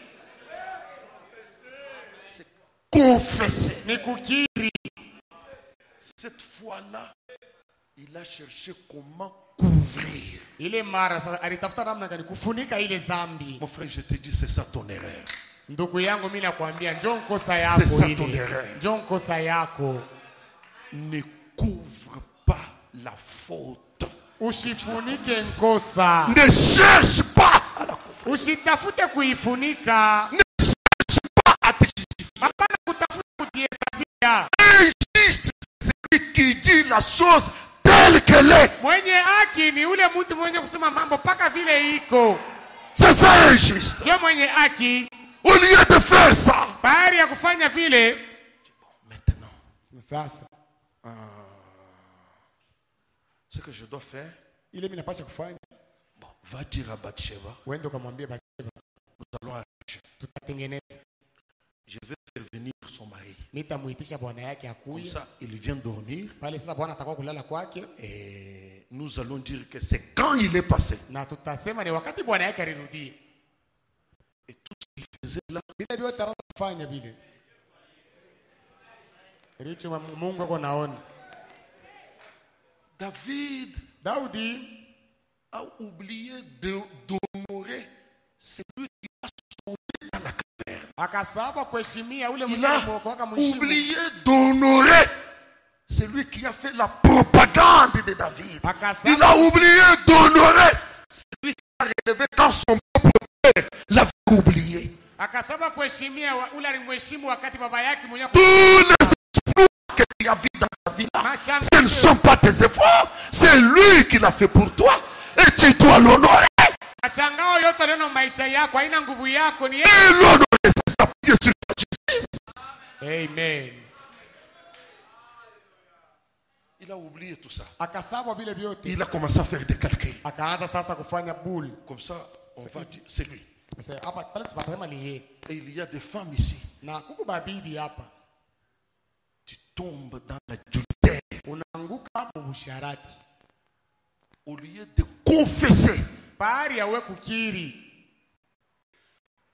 C'est confesser. Ni kukiri. Cette fois-là, il a cherché comment couvrir. Ile mara sasa alitafuta namna gani kufunika ile zambi. Mon frère, je te dis, c'est ça ton erreur. Ndugu yangu mimi nakwambia njoo kosa yako C'est ça ile. ton erreur. Njoo kosa yako. Ne couvre pas la faute. Usifunike nkosa. Ne cherche pas à la couvrir. Usitafute kuifunika. Ne cherche pas à te justifier. Hapana kutafuta kujihesabia. Injuste, c'est celui qui dit la chose telle qu'elle est. Mwenye haki ni ule mtu mwenye kusema mambo paka vile iko. C'est ça injuste. Ndio mwenye haki. Au lieu de faire ça. Baada ya kufanya vile. Maintenant. Sasa. Ce que je dois faire. Ile mimi napaswa kufanya. Bon, va dire à Bathsheba. Wende kumwambia Bathsheba. Nous allons arranger. Tutatengeneza. Je vais faire venir son mari. Nitamuitisha bwana yake Comme akuye. ça, il vient dormir. Pale sasa bwana atakuwa kulala kwake. Et nous allons dire que c'est quand il est passé. Na tutasema ni wakati bwana yake alirudi. Et tout ce qu'il faisait là. Bila vyote anafanya vile. Richo Mungu ako naona. Daudi a oublié d'honorer celui qui a sauvé dans la caverne. Akasahau kuheshimia ule Il a mwenye oublié d'honorer celui qui a fait la propagande de David. Il a oublié d'honorer celui qui a relevé quand son propre père l'avait oublié. Akasahau kuheshimia ule alimheshimu wakati baba yake mwenyewe. Tous les exploits que tu as vu dans ta vie là, ce ne sont pas tes efforts, c'est lui qui l'a fait pour toi et tu dois l'honorer. Mashangao yote leo maisha yako haina nguvu yako ni yeye. Et l'honorer c'est s'appuyer sur sa justice. Amen. Il a oublié tout ça. Akasahau vile vyote. Il a commencé à faire des calculs. Akaanza sasa kufanya boule. Comme ça on va dire c'est lui. Et il y a des femmes ici. Tu tombes dans l'adultère. Au lieu de confesser,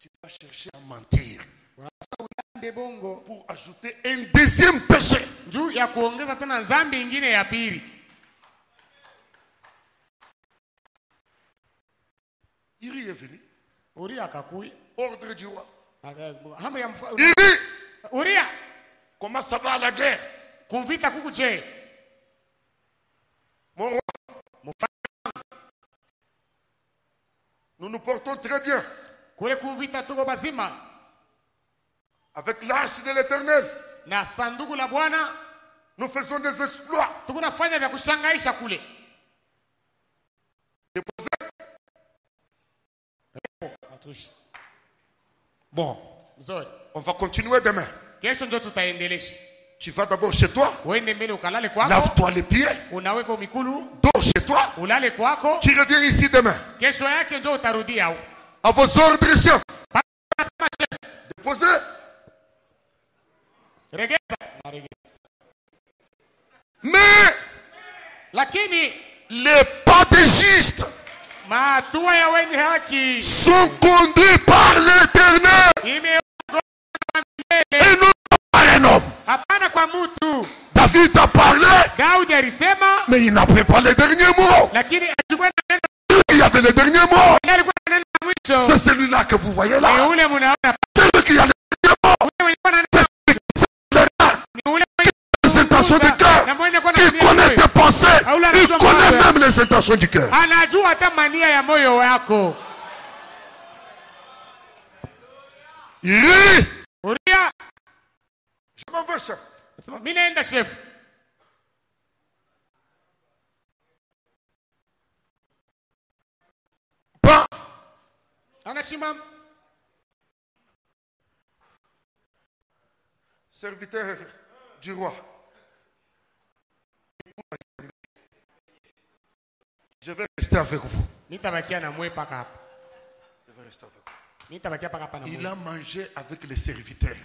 tu vas chercher à mentir pour ajouter un deuxième péché. Iri est venu. Ordre du roi. Iri, comment ça va à la guerre? Mon roi, nous nous portons très bien. Avec l'arche de l'Éternel. Na sanduku la Bwana. Nous faisons des exploits. Tunafanya vya kushangaisha kule. Bon, on va continuer demain. Tu vas d'abord chez toi. Lave-toi les pieds. Dors chez toi. Tu reviens ici demain. À vos ordres, chef. Déposez. Mais les pas des justes sont conduits par l'Éternel et non par un homme. David a parlé, mais il n'a pas les derniers mots. Il y avait les derniers mots. C'est celui-là que vous voyez là. C'est lui qui a les derniers mots. C'est les intentions du cœur. Il connaît tes pensées. Il connaît même les intentions du cœur. Je m'en vais, chef. Pas. Serviteur du roi. Je vais rester avec vous. Je vais rester avec vous. Il a mangé avec les serviteurs.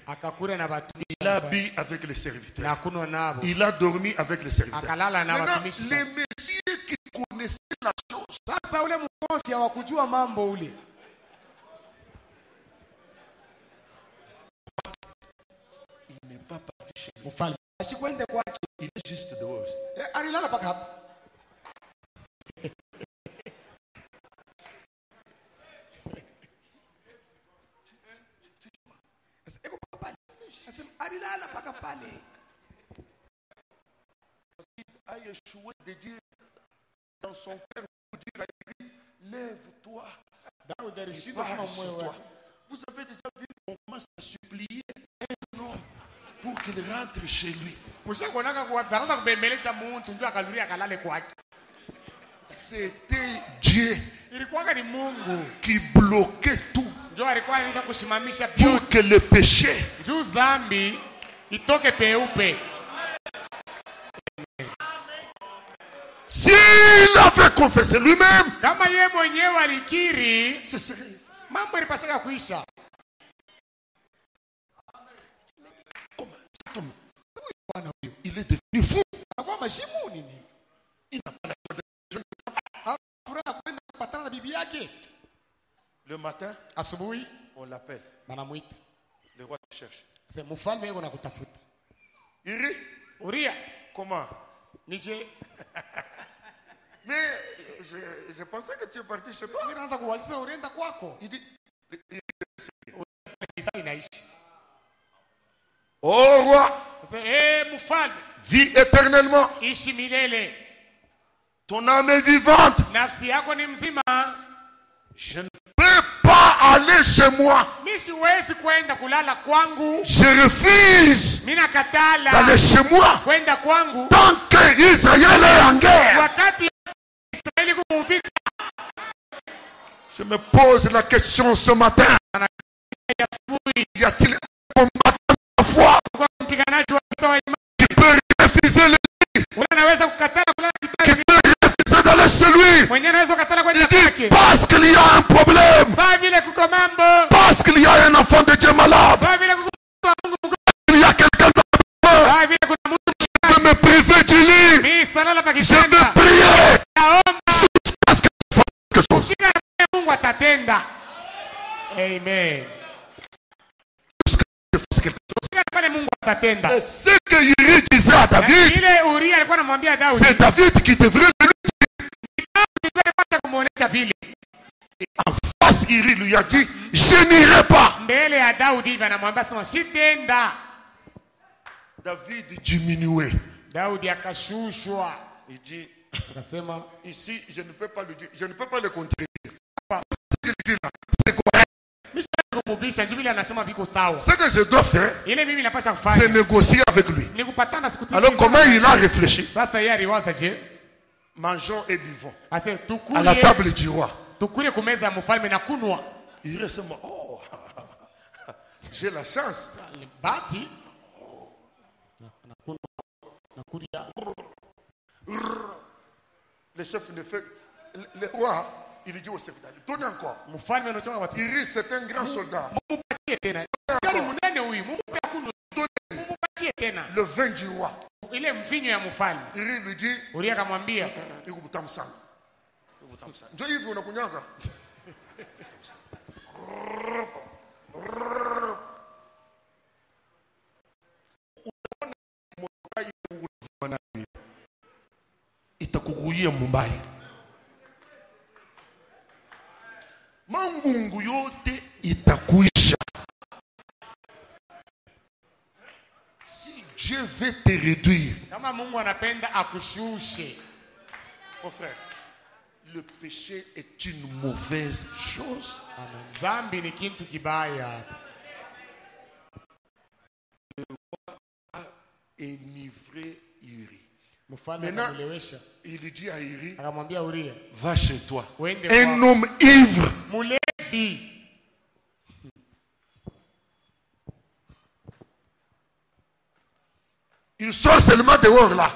Il a bu avec les serviteurs. Il a dormi avec les serviteurs. Maintenant, les messieurs qui connaissaient la chose, il n'est pas parti chez lui. Il est juste dehors. Il a échoué de dire dans son cœur pour dire à lui, lève-toi. Vous avez déjà vu qu'on commence à supplier un homme pour qu'il rentre chez lui. C'était Dieu qui bloquait tout pour que le péché s'il avait confessé lui-même, ce serait il est devenu fou. Il n'a pas la joie de le matin, on l'appelle. Le roi te cherche. Uri, comment? Mais je pensais que tu es parti chez toi. Il dit, oh roi, vis éternellement. Ton âme est vivante. Je ne peux pas aller chez moi. Je refuse d'aller chez moi tant que Israël est en guerre. Je me pose la question ce matin. Y a-t-il un combattant de la foi qui peut refuser le lit, qui peut refuser d'aller chez lui? Il dit parce qu'il y a un problème, parce qu'il y a un enfant de Dieu malade, il y a quelqu'un dans le monde. Je vais me priver du lit, je vais prier jusqu'à ce que tu fasses quelque chose. Amen. Et ce que Uri disait à David, c'est David qui devrait le dire. Et en face, Uri lui a dit, je n'irai pas. David diminuait. Il dit, ici, je ne peux pas le dire, je ne peux pas le contredire. Ce qu'il dit là, c'est correct. Ce que je dois faire, c'est négocier avec lui. Alors comment il a réfléchi? Mangeons et buvons à la table du roi. Il reste moi. Oh, j'ai la chance. Le chef ne fait. Le roi, il dit au chef d'aller. Donnez encore. Il rit, c'est un grand soldat. Donnez le vin du roi. Il rit, lui dit. Itakuguia Mumbai. Mangungu yote itakuisha. Si Dieu veut te réduire, mon frère, le péché est une mauvaise chose. Zambi ni kintu kibaya. Le roi a enivré Uri. Maintenant, il dit à Uri, va chez toi. Un homme ivre. Il sort seulement dehors là.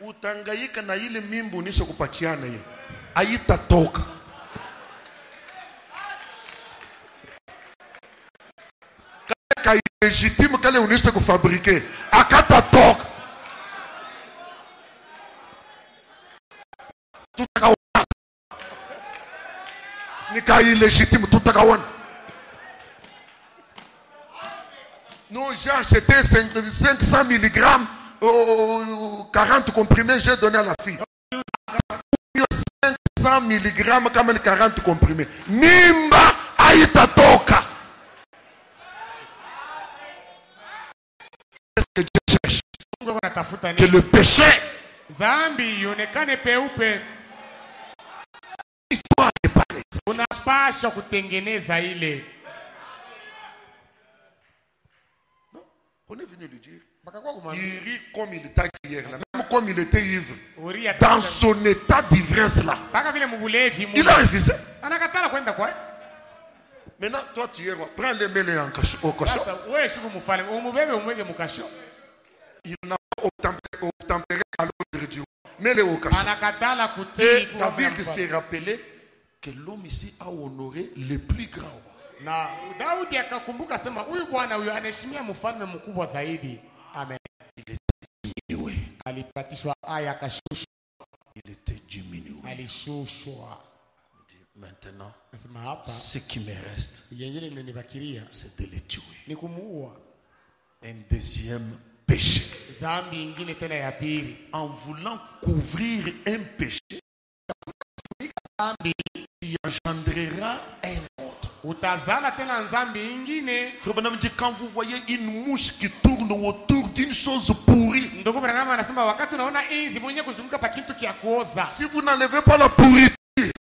Utangaika na ile mimbu nisho kupatiana hiyo. Haitatoka. Kaka légitime kale unisho kufabriquer. Akatatoka. Tutakaona. Nika illégitime tutakaona. Non, j'ai acheté 500 mg. 40 comprimés, j'ai donné à la fille. 500 mg, quand même 40 comprimés. Mimba aitatoka. Qu'est-ce que Dieu cherche? Que le péché. Zambi yonekane peupe. Unapaswa kutengeneza ile. Non, on est venu lui dire. Il rit comme il était hier là, même comme il était ivre. Dans son état d'ivresse là. Il a refusé. Maintenant, toi tu es roi. Prends les mêlés au cochon. Il n'a pas obtempéré à l'ordre du roi. Mets-les au cochon. Et David s'est rappelé que l'homme ici a honoré le plus grand roi. Na Daudi akakumbuka sema huyu bwana huyu anaheshimia mfalme mkubwa zaidi. Amen. Il était diminué. Alipatishwa aya akashushwa. Il était diminué. Alishushwa. Maintenant, nasema hapa ce qui me reste, yenyewe ninibakiria c'est de le tuer. Ni kumuua. Un deuxième péché. Zambi ingine tena ya pili. En voulant couvrir un péché, zambi qui engendrera un autre. Utazala tena nzambi ingine. Frère Branham dit, quand vous voyez une mouche qui tourne autour d'une chose pourrie, ndugu Branham anasema wakati unaona inzi mwenye kuzunguka pa kitu kia kuoza, si vous n'enlevez pas la pourriture,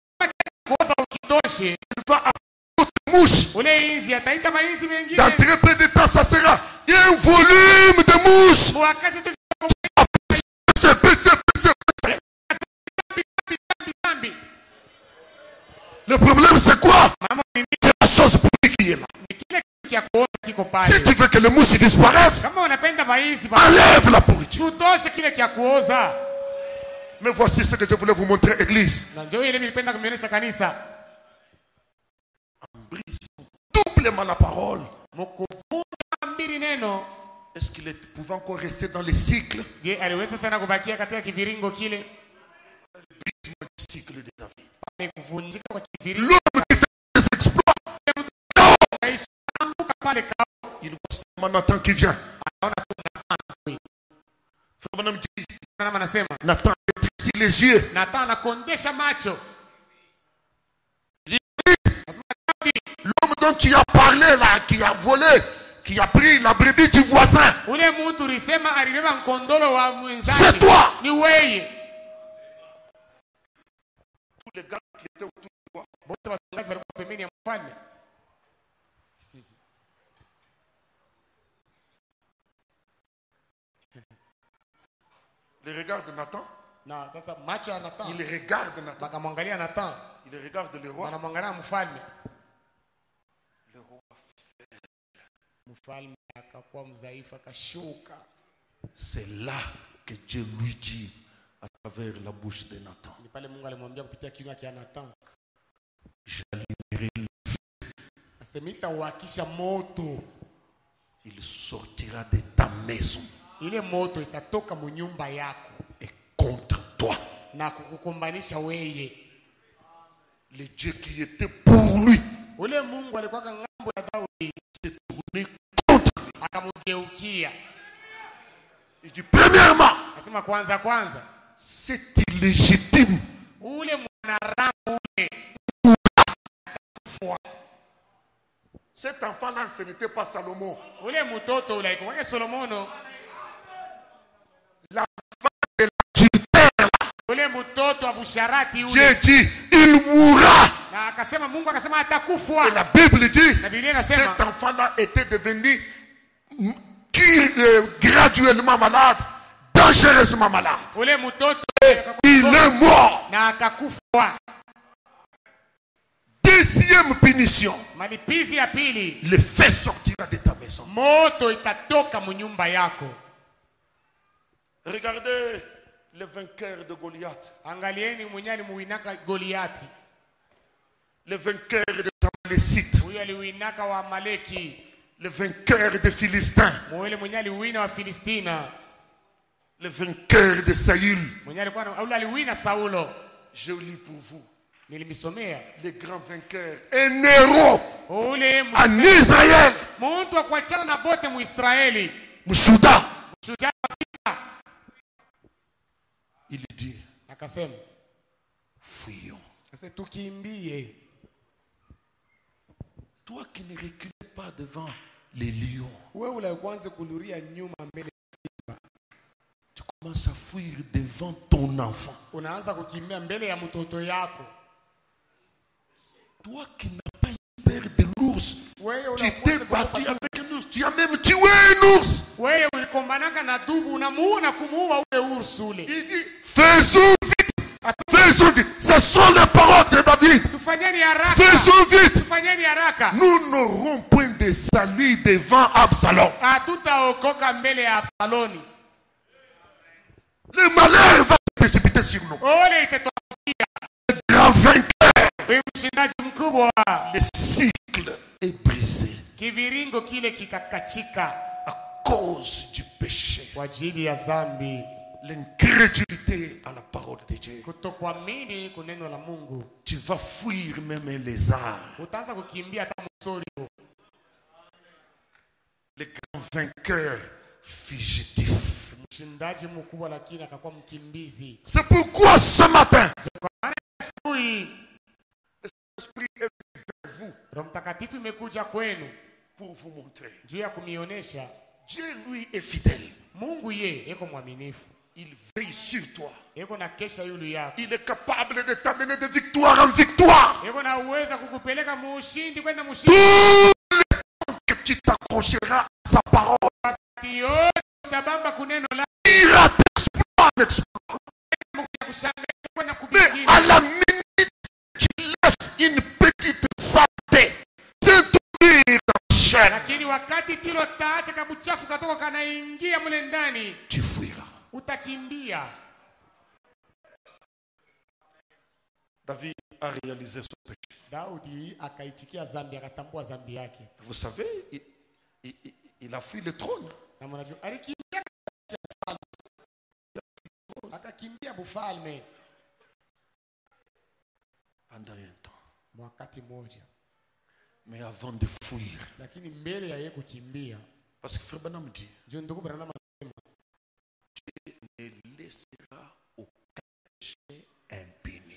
kuoza ukitoshe, il va appeler d'autres mouches. Ule inzi ataita mainzi mengine. Dans très peu de temps, ça sera un volume de mouches. Wakati tu le problème c'est quoi? C'est la chose pourrie qui est là. Si tu veux que les mouches disparaissent, enlève la pourriture. Mais voici ce que je voulais vous montrer, église. En brisant doublement la parole, est-ce qu'il pouvait encore rester dans les cycles? Le cycle de David. L'homme qui fait des exploits, il voit Nathan qui vient. Nathan rétrécit les yeux. L'homme dont tu as parlé là, qui a volé, qui a pris la brebis du voisin, c'est toi. tous les gars qui étaient autour de toi. Les regards de Nathan. Il regarde Nathan. Il regarde le roi. Le roi faible. C'est là que Dieu lui dit à travers la bouche de Nathan. J'allumerai le feu. Il sortira de ta maison. Et contre toi. Le Dieu qui était pour lui s'est tourné contre lui. Il dit premièrement, c'est illégitime. Cet enfant-là, ce n'était pas Salomon. La femme de l'adultère, Dieu dit, il mourra. Et la Bible dit, cet enfant-là était devenu graduellement malade, dangereusement malade. Et il est mort. Deuxième punition. Le feu sortira de ta maison. Regardez le vainqueur de Goliath. Le vainqueur de Amalécites. Le vainqueur des Philistins. Le vainqueur de Saül. Je lis pour vous. Les grands vainqueurs. Un héros en Israël. Moussouda. Il dit, fuyons. Toi qui ne recules pas devant les lions, tu commences à fuir devant ton enfant. Toi qui n'as pas eu peur de l'ours, tu t'es battu avec un ours, tu as même tué un ours. Il dit, faisons vite, faisons vite. Ce sont les paroles de David. Faisons vite. Nous n'aurons point de salut devant Absalom. Le malheur va se précipiter sur nous. Le grand vainqueur. Le cycle est brisé à cause du péché. L'incrédulité à la parole de Dieu. Tu vas fuir même un lézard. Le grand vainqueur fugitif. C'est pourquoi ce matin, l'Esprit est vers vous pour vous montrer. Dieu lui est fidèle. Il veille sur toi. Il est capable de t'amener de victoire en victoire. Tout le temps que tu t'accrocheras à sa parole, ira d'exploit en exploit. Mais à la minute tu laisses une petite saleté s'introduire dans la chair, tu fuiras. David a réalisé son péché. Vous savez, il a fui le trône. Pendant un temps. Mais avant de fuir, parce que Frère Branham dit, Dieu ne laissera aucun péché impuni.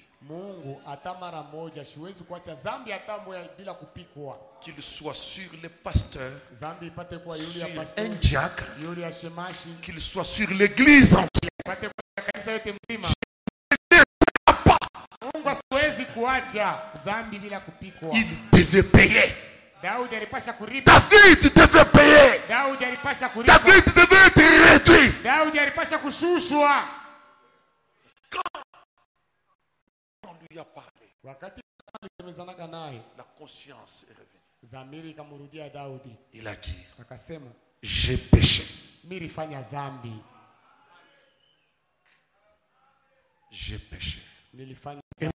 Qu'il soit sur les pasteurs, sur un diacre, qu'il soit sur l'église entière. Il devait payer. Daudi alipasha kulipa. David devait payer. Daudi alipasha kulipa. David devait être réduit. Daudi alipasha kushushwa. Quand on lui a parlé, Wakati alisemezanaga naye, la conscience est revenue. Zamiri kamurudia Daudi. Il a dit, Akasema, j'ai péché. Nilifanya zambi. J'ai péché. Nilifanya Ton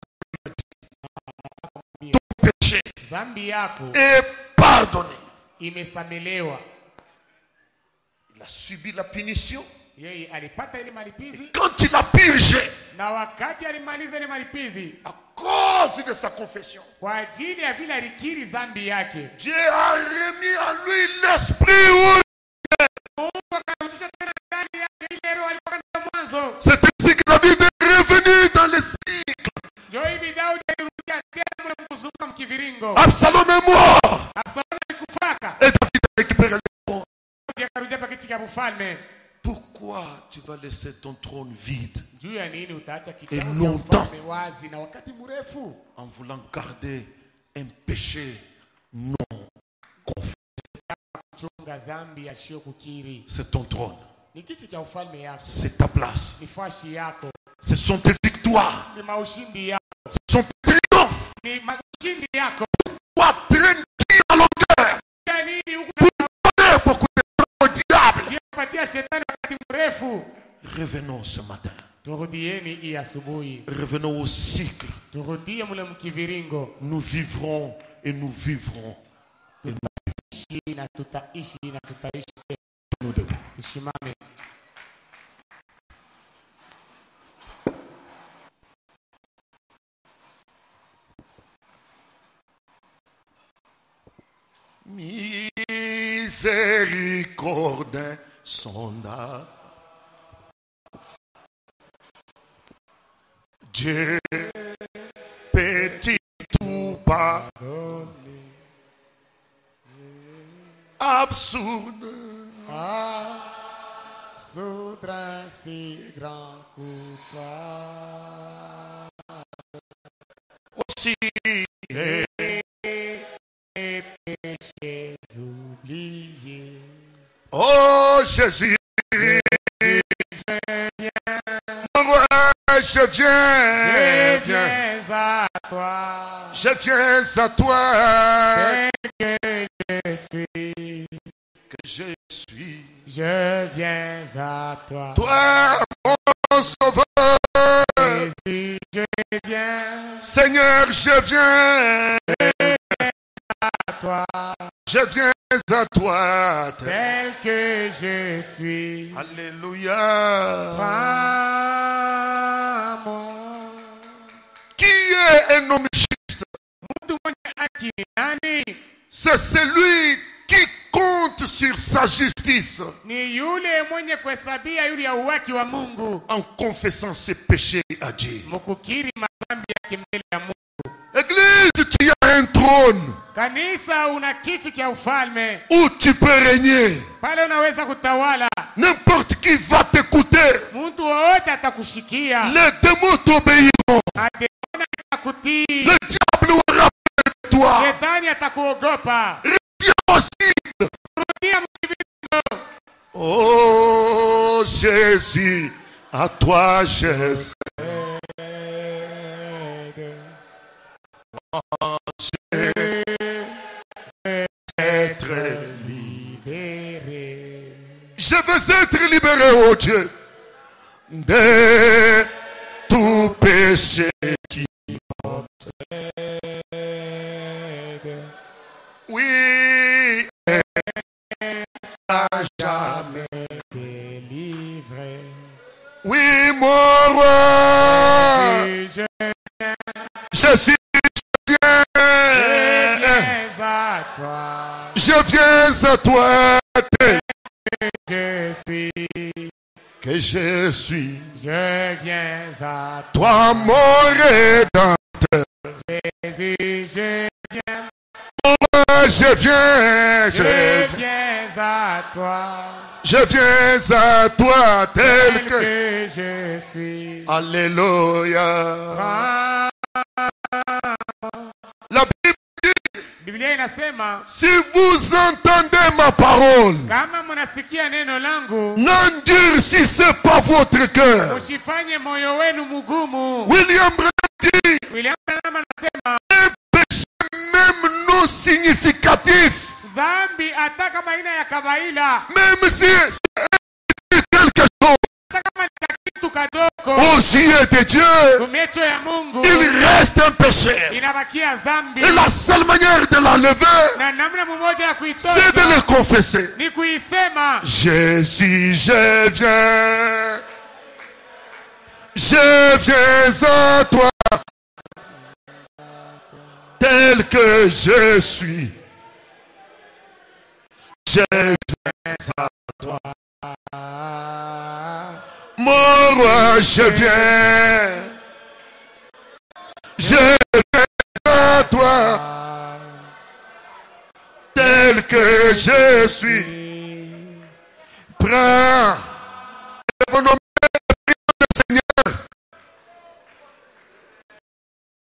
péché zambi yako est pardonné. imesamelewa. Il a subi la punition. Yeye alipata ile malipizi. Quand il a purgé, Na wakati alimaliza ile malipizi, à cause de sa confession, kwa ajili ya vile alikiri zambi yake, Dieu a remis à lui l'esprit où Mungu akarudisha tena ndani yake ile roho alikuwa nayo mwanzo. c'est ainsi que David est revenu dans le cycle. Ndio hivi Daudi alirudia tena mkuzunguka mkiviringo. Absalom est mort. Absalom alikufaka. Et David a récupéré le trône. Daudi akarudia pa kiti cha ufalme. Pourquoi tu vas laisser ton trône vide Juu ya nini utaacha kiti Et cha longtemps. ufalme wazi na wakati mrefu en voulant garder un péché non confessé? kuchunga zambi yasio kukiri? C'est ton trône. Ni kiti cha ufalme yako. C'est ta place. Ni fashi yako. Ce sont tes victoires. Ni maushindi yako. Ce sont tes triomphes. Ni maushindi yako. Toi, traîner à longueur. Ya nini huku Pour donner beaucoup de temps au diable. kupatia shetani wakati mrefu? Revenons ce matin. Turudieni hii asubuhi. Revenons au cycle. Turudie mule mkiviringo. Nous vivrons et nous vivrons. Et nous Na tutaishi na tutaishi. nous debout. Tusimame. Miséricorde sonda. Dieu petit tout pardonner. Absurde. Soudra si grand coupable. Aussi Et péchés oubliés. oh Jésus, moi je viens à toi. je viens à toi, Que je suis. que je suis, Je viens à toi. toi mon sauveur, Jésus, je viens Seigneur je viens à toi. je viens à toi, Tel que je suis. alléluia. Prends-moi. Qui est un homme juste? Mtu mwenye haki ni nani? C'est celui qui compte sur sa justice Ni yule mwenye kuhesabia yule ya uwaki wa Mungu, en confessant ses péchés à Dieu. mkukiri madhambi yake mbele ya Mungu. Église, tu as un trône Kanisa, una kiti cha ufalme, où tu peux régner. pale unaweza kutawala. N'importe qui va t'écouter. Mtu wowote atakushikia. Les démons t'obéiront. Ademoni atakutii. Le diable aura peur de toi. Shetani atakuogopa. Reviens au cible. Rudia mkiviringo. Oh Jésus, à toi je sais. Être Libéré. je veux être libéré, oh Dieu, de tout péché qui Aide. oui à jamais. Délivré. Oui, mon roi, Et je Jésus, je viens, viens à toi. je viens à toi, Je suis. que je suis, Je viens à toi. toi mon rédempteur. Jésus, je viens. Je viens, Je viens à toi. je viens à toi tel Tel que. que je suis. Alléluia. Biblia inasema, si vous entendez ma parole, kama mnasikia neno langu, n'endurcissez pas votre cœur. usifanye moyo wenu mgumu. William Branham dit, William Branham anasema, un péché même non significatif, dhambi hata kama ina ya kawaida, même si c'est quelque chose hata kama ni kitu kadogo, aux yeux de Dieu, kumecho ya Mungu, il reste un péché. inabakia dhambi. Et la seule manière de l'enlever, Na namna mmoja ya c'est kuitoa de le confesser. ni kuisema, Jésus, je viens à toi, tel que je suis. Je viens à toi. Mon roi, je viens à toi, tel que je suis. Prends